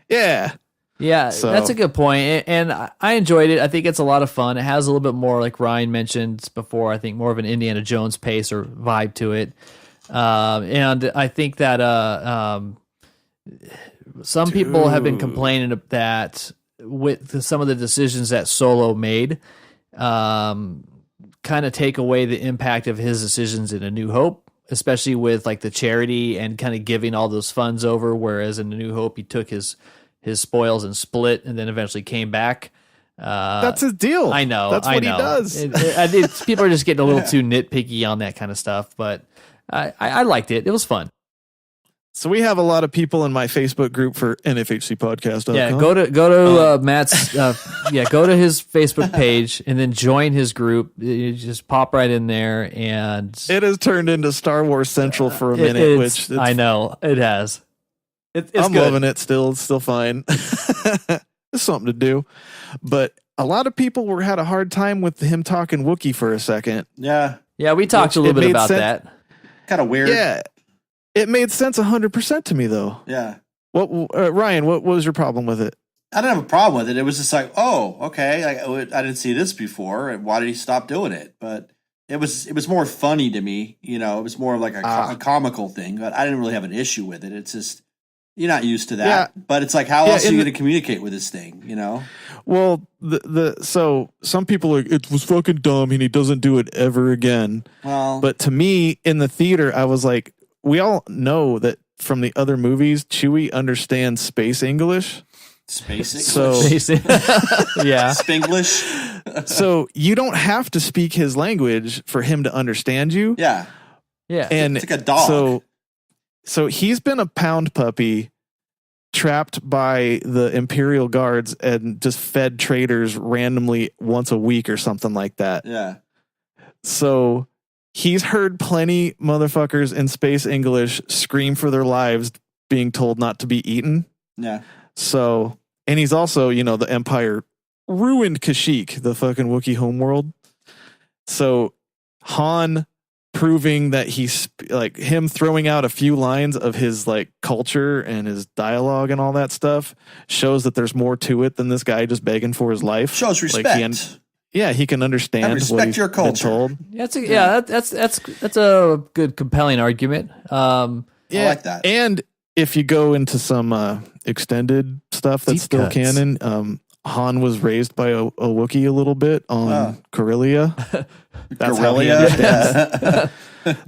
Yeah. Yeah, so that's a good point. And I enjoyed it. I think it's a lot of fun. It has a little bit more, like Ryan mentioned before, I think more of an Indiana Jones pace or vibe to it. And I think that some people have been complaining that with some of the decisions that Solo made, kind of take away the impact of his decisions in A New Hope, especially with like the charity and kind of giving all those funds over. Whereas in A New Hope, he took his spoils and split, and then eventually came back. That's his deal. I know. That's what he does. I think people are just getting a little too nitpicky on that kind of stuff, but I liked it. It was fun. So we have a lot of people in my Facebook group for NFHC podcast. Yeah, go to Matt's. Go to his Facebook page and then join his group. You just pop right in there, and it has turned into Star Wars Central for a minute. Which I know it has. I'm loving it still. It's still fine. It's something to do, but a lot of people had a hard time with him talking Wookiee for a second. Yeah, we talked a little bit about that. Kind of weird. Yeah. It made sense 100% to me, though. Yeah. Ryan, what was your problem with it? I didn't have a problem with it. It was just like, oh, okay, I didn't see this before. Why did he stop doing it? But it was more funny to me. It was more of like a comical thing. But I didn't really have an issue with it. It's just you're not used to that. Yeah. But it's like, how else are you going to communicate with this thing? Well, so some people are like, it was fucking dumb, and he doesn't do it ever again. Well, but to me, in the theater, I was like, we all know that from the other movies, Chewie understands space English. Space English? So, yeah. Spanglish? So you don't have to speak his language for him to understand you. Yeah. Yeah. And it's like a dog. So he's been a pound puppy trapped by the Imperial Guards and just fed traitors randomly once a week or something like that. Yeah. So he's heard plenty motherfuckers in space English scream for their lives being told not to be eaten. Yeah. So, and he's also, the Empire ruined Kashyyyk, the fucking Wookiee homeworld. So Han proving that he's like him throwing out a few lines of his like culture and his dialogue and all that stuff shows that there's more to it than this guy just begging for his life. Shows respect. He can understand. I respect what he's your culture. been told. That's a good compelling argument. I like that. And if you go into some extended stuff that's still canon, Han was raised by a Wookiee a little bit on Corellia. That's Corellia?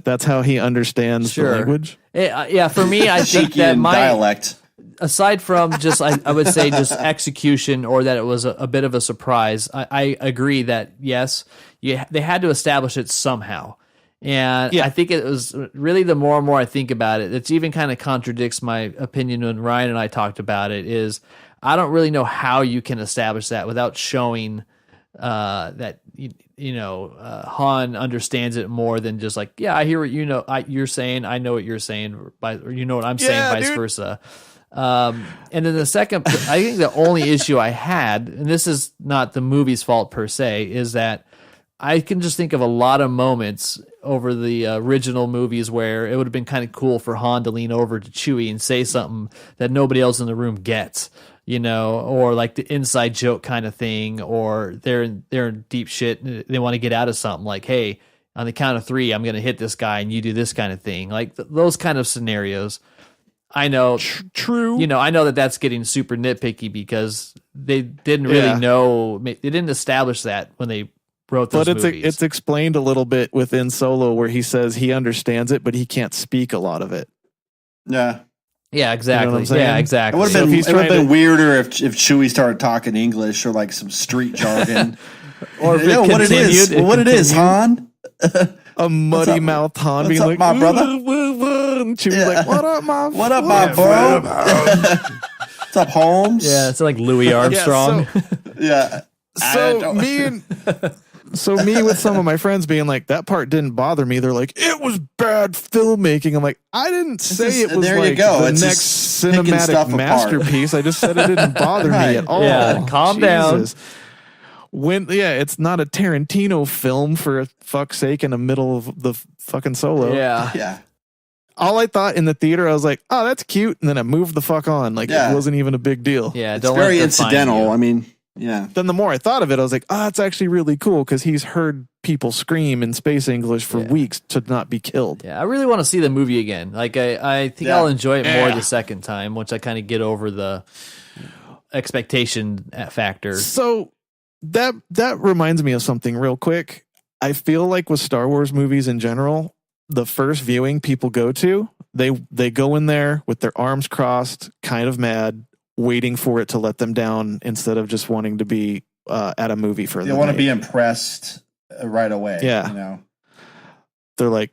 That's how he understands the language. For me, I think that my dialect. Aside from just, I would say just execution, or that it was a bit of a surprise. I agree that yes, they had to establish it somehow, and I think it was really the more and more I think about it, it's even kind of contradicts my opinion when Ryan and I talked about it. Is I don't really know how you can establish that without showing that Han understands it more than just like, I hear what you're saying, I know what you're saying, or you know what I'm saying, vice versa. And then the second, I think the only issue I had, and this is not the movie's fault per se, is that I can just think of a lot of moments over the original movies where it would have been kind of cool for Han to lean over to Chewie and say something that nobody else in the room gets, or like the inside joke kind of thing, or they're in deep shit and they want to get out of something like, hey, on the count of 3, I'm going to hit this guy and you do this kind of thing. Like those kind of scenarios. I know. True. I know that that's getting super nitpicky because they didn't really know. They didn't establish that when they wrote those movies. But it's explained a little bit within Solo where he says he understands it, but he can't speak a lot of it. Yeah. Yeah, exactly. Exactly. It would have been weirder if Chewie started talking English or like some street jargon. Or what it is, Han? A muddy mouth Han being like, my brother? And Chewie's like, what up, my bro? What's up, Holmes? Yeah, it's like Louis Armstrong. So me with some of my friends being like, that part didn't bother me. They're like, it was bad filmmaking. I'm like, I didn't say it was like the next cinematic masterpiece. I just said it didn't bother me at all. Yeah, calm down. It's not a Tarantino film for fuck's sake in the middle of the fucking Solo. Yeah. All I thought in the theater, I was like, oh, that's cute. And then I moved the fuck on. Like, it wasn't even a big deal. Yeah, it's very incidental. I mean, yeah. Then the more I thought of it, I was like, it's actually really cool because he's heard people scream in space English for weeks to not be killed. Yeah, I really want to see the movie again. Like, I think I'll enjoy it more the second time once I kind of get over the expectation factor. So that reminds me of something real quick. I feel like with Star Wars movies in general, the first viewing people go to, they go in there with their arms crossed, kind of mad, waiting for it to let them down instead of just wanting to be at a movie for the night. They want to be impressed right away. Yeah. They're like,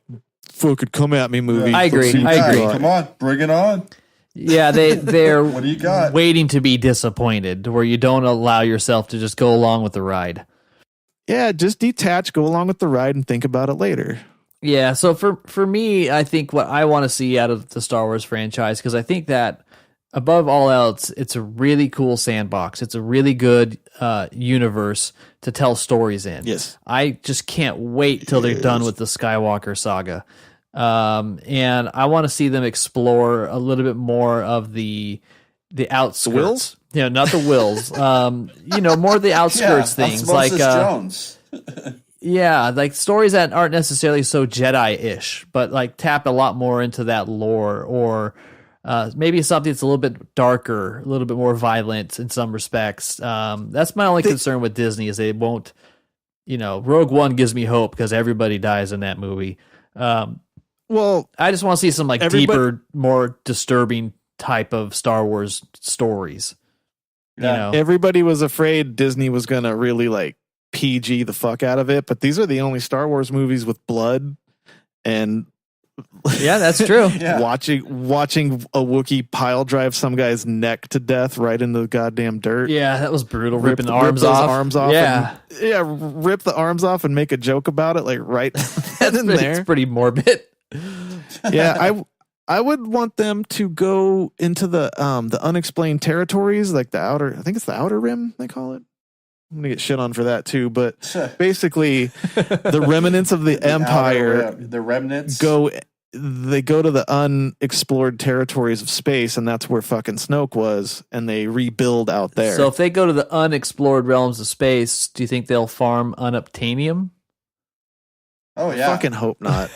fucking come at me movie. I agree. Come on, bring it on. Yeah, they're what do you got? Waiting to be disappointed, where you don't allow yourself to just go along with the ride. Yeah, just detach, go along with the ride, and think about it later. Yeah, so for me, I think what I want to see out of the Star Wars franchise, because I think that above all else, it's a really cool sandbox. It's a really good universe to tell stories in. Yes. I just can't wait till they're done with the Skywalker saga. And I want to see them explore a little bit more of the outskirts. The Wills? Yeah, not the Wills. More of the outskirts things like Jones. Yeah, like stories that aren't necessarily so Jedi-ish, but like tap a lot more into that lore, or maybe something that's a little bit darker, a little bit more violent in some respects. That's my only concern with Disney is they won't, Rogue One gives me hope because everybody dies in that movie. Well, I just want to see some deeper, more disturbing type of Star Wars stories. Yeah. Everybody was afraid Disney was going to really PG the fuck out of it, but these are the only Star Wars movies with blood and yeah, that's true. Yeah. Watching a Wookiee pile drive some guy's neck to death right into the goddamn dirt. Yeah, that was brutal. Ripping the arms off. Yeah. Rip the arms off and make a joke about it right in there. It's pretty morbid. Yeah, I would want them to go into the unexplained territories, like the outer, I think it's the Outer Rim they call it. I'm gonna get shit on for that too, but basically the remnants of the Empire, the remnants go to the unexplored territories of space, and that's where fucking Snoke was, and they rebuild out there. So if they go to the unexplored realms of space, do you think they'll farm unobtainium? Oh yeah, fucking hope not.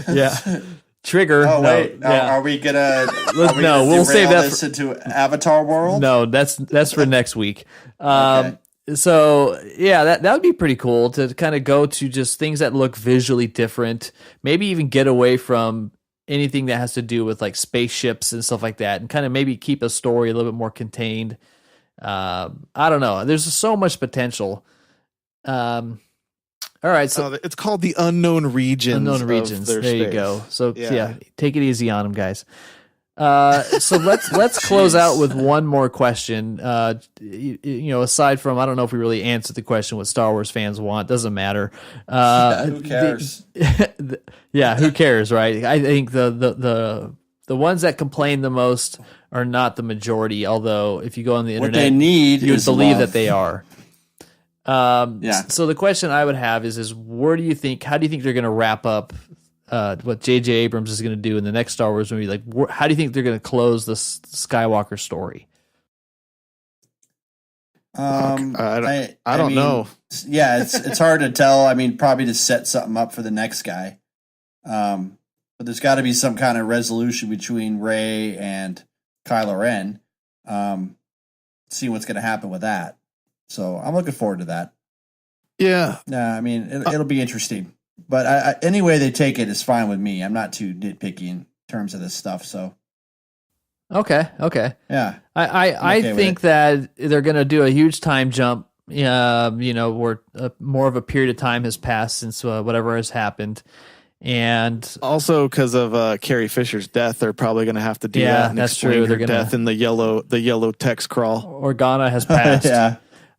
Yeah. Trigger. Oh wait, are we gonna? We'll save that this into Avatar world. No, that's for next week. Okay. So yeah, that would be pretty cool to kind of go to just things that look visually different. Maybe even get away from anything that has to do with like spaceships and stuff like that, and kind of maybe keep a story a little bit more contained. I don't know. There's so much potential. All right, so it's called the Unknown Regions. There you go. So yeah, take it easy on them, guys. So let's close out with one more question. Aside from, I don't know if we really answered the question what Star Wars fans want. Doesn't matter. Who cares? Who cares, right? I think the ones that complain the most are not the majority. Although if you go on the internet, what they need you would is believe love. that they are. So the question I would have is how do you think they're going to wrap up what J.J. Abrams is going to do in the next Star Wars movie? Like, how do you think they're going to close the Skywalker story? I don't know. Yeah, it's hard to tell. I mean, probably to set something up for the next guy. But there's got to be some kind of resolution between Rey and Kylo Ren. See what's going to happen with that. So I'm looking forward to that. Yeah. Yeah, I mean, it'll be interesting. But any way they take it is fine with me. I'm not too nitpicky in terms of this stuff. So. Okay. Yeah. I think that they're going to do a huge time jump, where more of a period of time has passed since whatever has happened. And also because of Carrie Fisher's death, they're probably going to have to do that. And that's explain true. Her They're gonna, death in the yellow text crawl. Organa has passed. Yeah.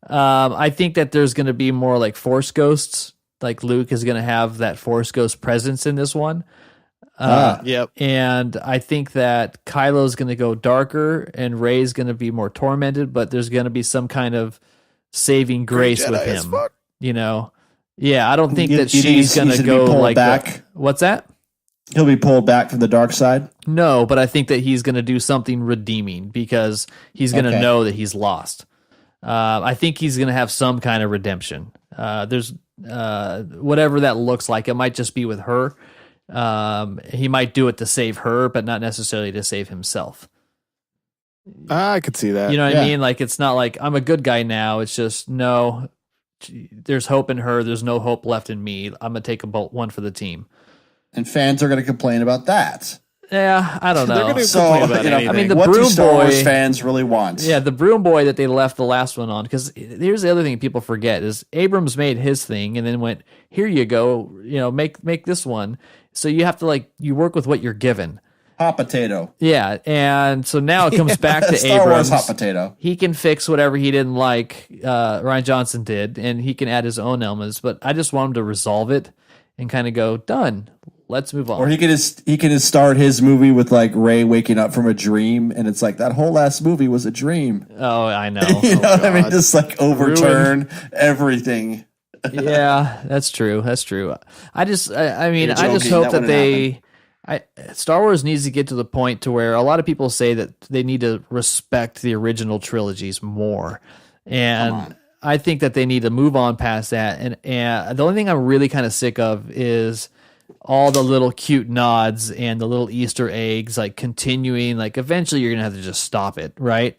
I think that there's going to be more like Force ghosts. Like Luke is going to have that Force ghost presence in this one. Yep. And I think that Kylo's going to go darker and Rey's going to be more tormented, but there's going to be some kind of saving grace with him. Yeah, I don't think that she's going to go like back. What's that? He'll be pulled back from the dark side? No, but I think that he's going to do something redeeming because he's going to know that he's lost. I think he's going to have some kind of redemption. There's whatever that looks like. It might just be with her. He might do it to save her, but not necessarily to save himself. I could see that. You know what I mean? Like, it's not like I'm a good guy now. It's just, no, there's hope in her. There's no hope left in me. I'm going to take one for the team. And fans are going to complain about that. Yeah, I don't know. They're going to complain about anything. I mean, the what Broom do Star Wars Boy fans really want? Yeah, the Broom Boy that they left the last one on. Because here's the other thing people forget is Abrams made his thing and then went, here you go, make this one. So you have to you work with what you're given. Hot potato. Yeah, and so now it comes back to Star Abrams. Wars hot potato. He can fix whatever he didn't like Rian Johnson did, and he can add his own elements. But I just want him to resolve it and kind of go, done. Let's move on. Or he can just start his movie with Rey waking up from a dream, and it's like that whole last movie was a dream. Oh, I know. you know what I mean? Just overturn everything. Yeah, that's true. I just hope that Star Wars needs to get to the point to where a lot of people say that they need to respect the original trilogies more. And I think that they need to move on past that. And the only thing I'm really kind of sick of is all the little cute nods and the little Easter eggs, continuing, eventually you're going to have to just stop it. Right.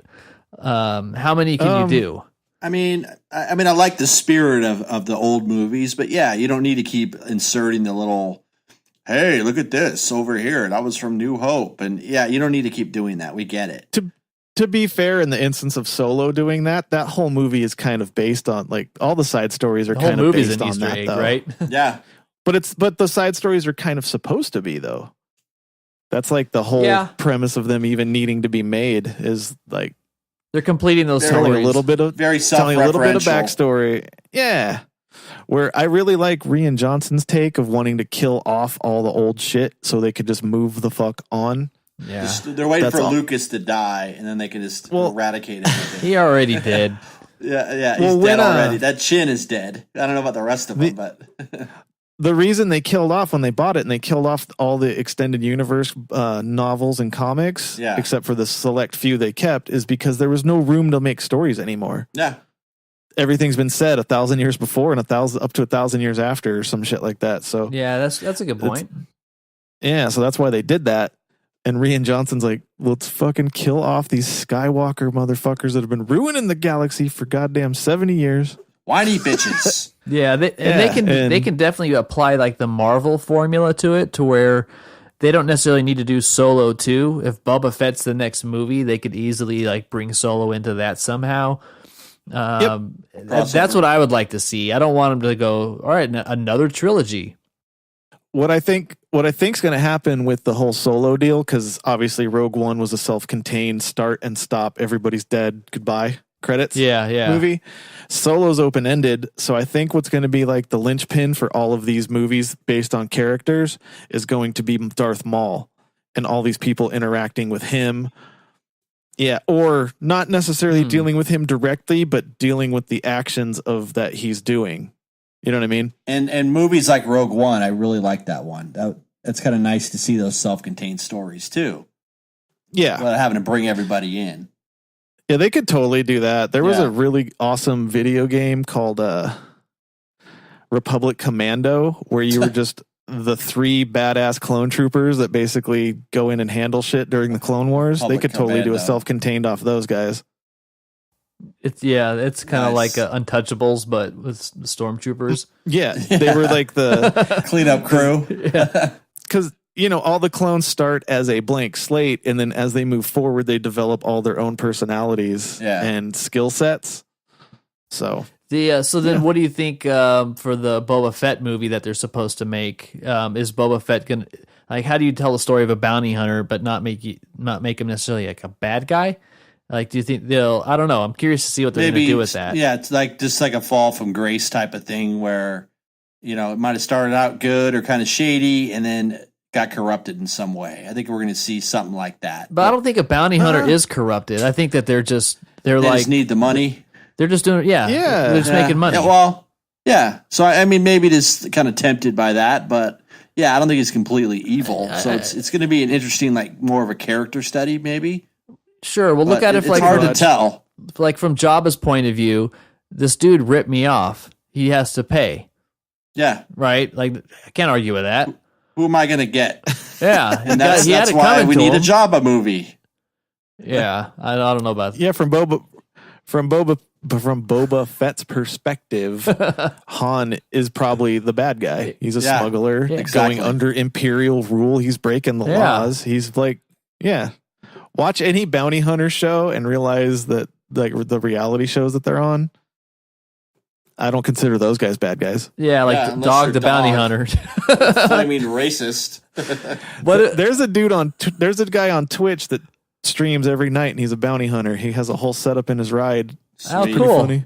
How many can you do? I mean, I like the spirit of the old movies, but yeah, you don't need to keep inserting the little, hey, look at this over here. That was from New Hope. And yeah, you don't need to keep doing that. We get it. To be fair, in the instance of Solo doing that whole movie is kind of based on all the side stories are kind of based on Easter that, egg, though. Right? Yeah. But the side stories are kind of supposed to be, though. That's the whole premise of them even needing to be made is they're completing those telling stories. a little bit of telling a little bit of backstory. Yeah. Where I really like Rian Johnson's take of wanting to kill off all the old shit so they could just move the fuck on. Yeah. They're waiting for Lucas to die and then they can just eradicate it. He already did. Yeah, he's dead already. That chin is dead. I don't know about the rest of them, but the reason they killed off when they bought it and they killed off all the extended universe novels and comics, except for the select few they kept, is because there was no room to make stories anymore. Yeah. Everything's been said 1,000 years before and up to 1,000 years after or some shit like that. So yeah, that's a good point. So that's why they did that. And Rian Johnson's like, let's fucking kill off these Skywalker motherfuckers that have been ruining the galaxy for goddamn 70 years. Whiny bitches. Yeah, they can definitely apply the Marvel formula to it, to where they don't necessarily need to do Solo 2. If Boba Fett's the next movie, they could easily bring Solo into that somehow. That's what I would like to see. I don't want them to go, all right, another trilogy. What I think's going to happen with the whole Solo deal, because obviously Rogue One was a self-contained start and stop, everybody's dead, goodbye credits movie. Solo's open-ended, so I think what's going to be the linchpin for all of these movies based on characters is going to be Darth Maul and all these people interacting with him. Yeah, or not necessarily dealing with him directly, but dealing with the actions of that he's doing. You know what I mean? And movies like Rogue One, I really like that one. That's kind of nice to see those self-contained stories too. Yeah. Without having to bring everybody in. Yeah, they could totally do that. There was a really awesome video game called Republic Commando where you were just the 3 badass clone troopers that basically go in and handle shit during the Clone Wars. They could totally do a self-contained off those guys. It's kind of like Untouchables, but with stormtroopers. Yeah, they were like the cleanup crew. Because all the clones start as a blank slate, and then as they move forward, they develop all their own personalities and skill sets. So what do you think for the Boba Fett movie that they're supposed to make? Is Boba Fett gonna how do you tell the story of a bounty hunter but not make him necessarily like a bad guy? Like, do you think I don't know. I'm curious to see what they're going to do with that. Yeah, it's just like a fall from grace type of thing where, it might have started out good or kind of shady and then got corrupted in some way. I think we're going to see something like that. But I don't think a bounty hunter is corrupted. I think that they just need the money. They're just doing they're just making money. Yeah, well, yeah. So I mean, maybe it is kind of tempted by that, but yeah, I don't think it's completely evil. So it's going to be an interesting, like more of a character study, maybe. Sure, we'll look at it. It's hard to tell. Like from Jabba's point of view, this dude ripped me off. He has to pay. Yeah. Right. Like I can't argue with that. Who am I going to get? Yeah, and that's why we need a Jabba movie. Yeah, I don't know about that. Yeah, from Boba Fett's perspective, Han is probably the bad guy. He's a smuggler going under Imperial rule. He's breaking the laws. He's like, watch any bounty hunter show and realize that like the reality shows that they're on. I don't consider those guys bad guys. Yeah, like Dog the Bounty Hunter. I mean, racist. But there's a guy on Twitch that streams every night, and he's a bounty hunter. He has a whole setup in his ride. Oh, cool. Funny.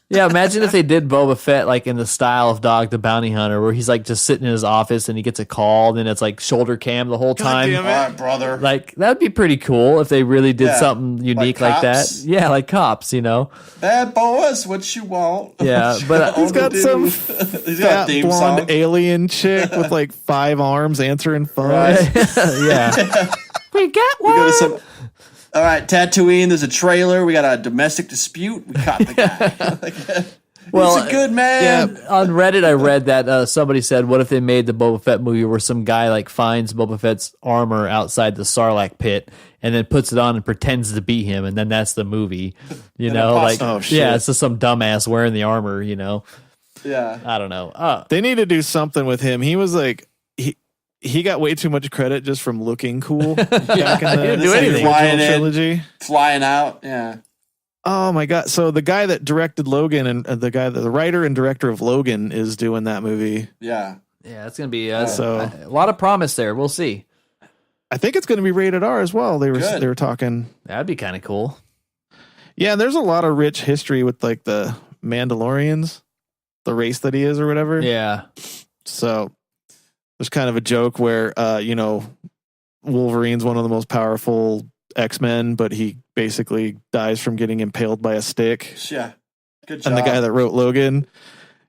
Yeah, imagine if they did Boba Fett like in the style of Dog the Bounty Hunter, where he's like just sitting in his office and he gets a call, and it's like shoulder cam the whole time. All right, brother. Like that'd be pretty cool if they really did something unique like that. Yeah, like Cops, Bad boys, what you want? Yeah, but he's got some fat blonde alien chick with like 5 arms answering phones. Right. Yeah, we got one. All right, Tatooine, there's a trailer. We got a domestic dispute. We caught the guy. Well, he's a good man. Yeah, on Reddit, I read that somebody said, what if they made the Boba Fett movie where some guy like finds Boba Fett's armor outside the Sarlacc pit and then puts it on and pretends to be him, and then that's the movie. It's just some dumbass wearing the armor, Yeah. I don't know. They need to do something with him. He was like... He got way too much credit just from looking cool back in the original trilogy. Flying out, yeah. Oh my god! So the guy that directed Logan and the writer and director of Logan is doing that movie. Yeah, it's gonna be a lot of promise there. We'll see. I think it's gonna be rated R as well. They were talking. That'd be kind of cool. Yeah, and there's a lot of rich history with like the Mandalorians, the race that he is or whatever. Yeah. So. There's kind of a joke where, Wolverine's one of the most powerful X-Men, but he basically dies from getting impaled by a stick. Yeah, good job. And the guy that wrote Logan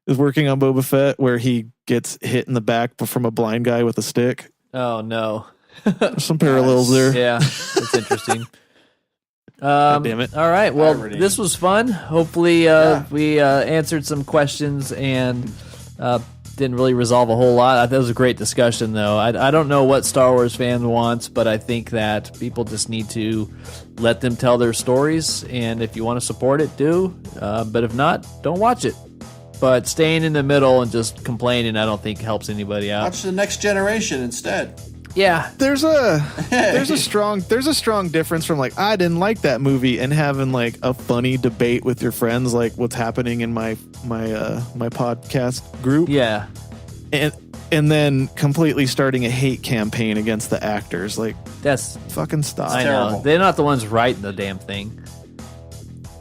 is working on Boba Fett, where he gets hit in the back from a blind guy with a stick. Oh, no. There's some parallels there. Yeah, that's interesting. God damn it. All right, well, this was fun. Hopefully we answered some questions and... didn't really resolve a whole lot. I thought it was a great discussion, though. I don't know what Star Wars fan wants, but I think that people just need to let them tell their stories, and if you want to support it, do. But if not, don't watch it. But staying in the middle and just complaining, I don't think helps anybody out. Watch The Next Generation instead. Yeah, there's a strong difference from like I didn't like that movie and having like a funny debate with your friends like what's happening in my podcast group. Yeah, and then completely starting a hate campaign against the actors. Like that's fucking stop. I know they're not the ones writing the damn thing.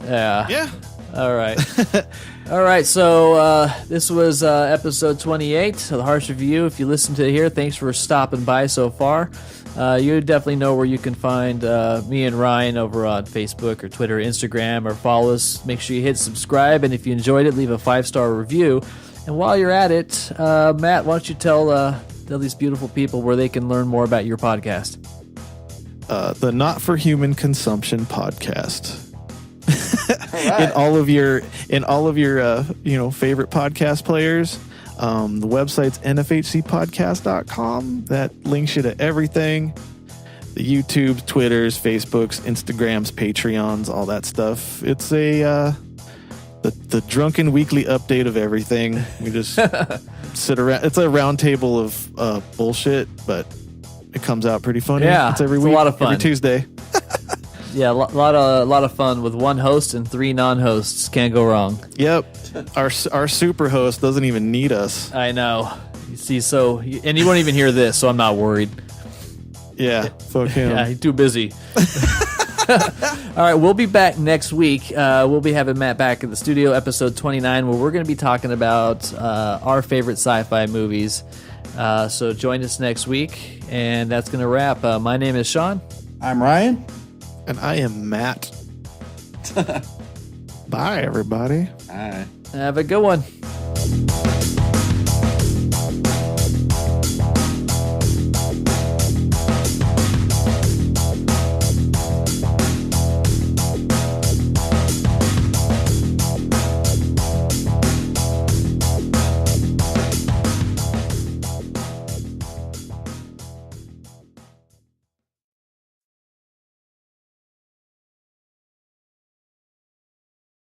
Yeah. All right. All right. So this was episode 28 of the Harsch Review. If you listen to it here, thanks for stopping by so far. You definitely know where you can find me and Ryan over on Facebook or Twitter, Instagram, or follow us. Make sure you hit subscribe. And if you enjoyed it, leave a 5-star review. And while you're at it, Matt, why don't you tell these beautiful people where they can learn more about your podcast? The Not for Human Consumption podcast. Right. in all of your favorite podcast players. The website's nfhcpodcast.com. That links you to everything. The YouTubes, Twitters, Facebooks, Instagrams, Patreons, all that stuff. It's the drunken weekly update of everything. We just sit around. It's a round table of bullshit, but it comes out pretty funny. Yeah, it's every it's week, a lot of fun. every Tuesday. Yeah, a lot of fun with one host and 3 non-hosts. Can't go wrong. Yep. Our super host doesn't even need us. I know. You see, and you won't even hear this, so I'm not worried. Yeah, fuck him. Yeah, he's too busy. All right, we'll be back next week. We'll be having Matt back in the studio, episode 29, where we're going to be talking about our favorite sci-fi movies. So join us next week, and that's going to wrap. My name is Sean. I'm Ryan. And I am Matt. Bye, everybody. All right. Have a good one.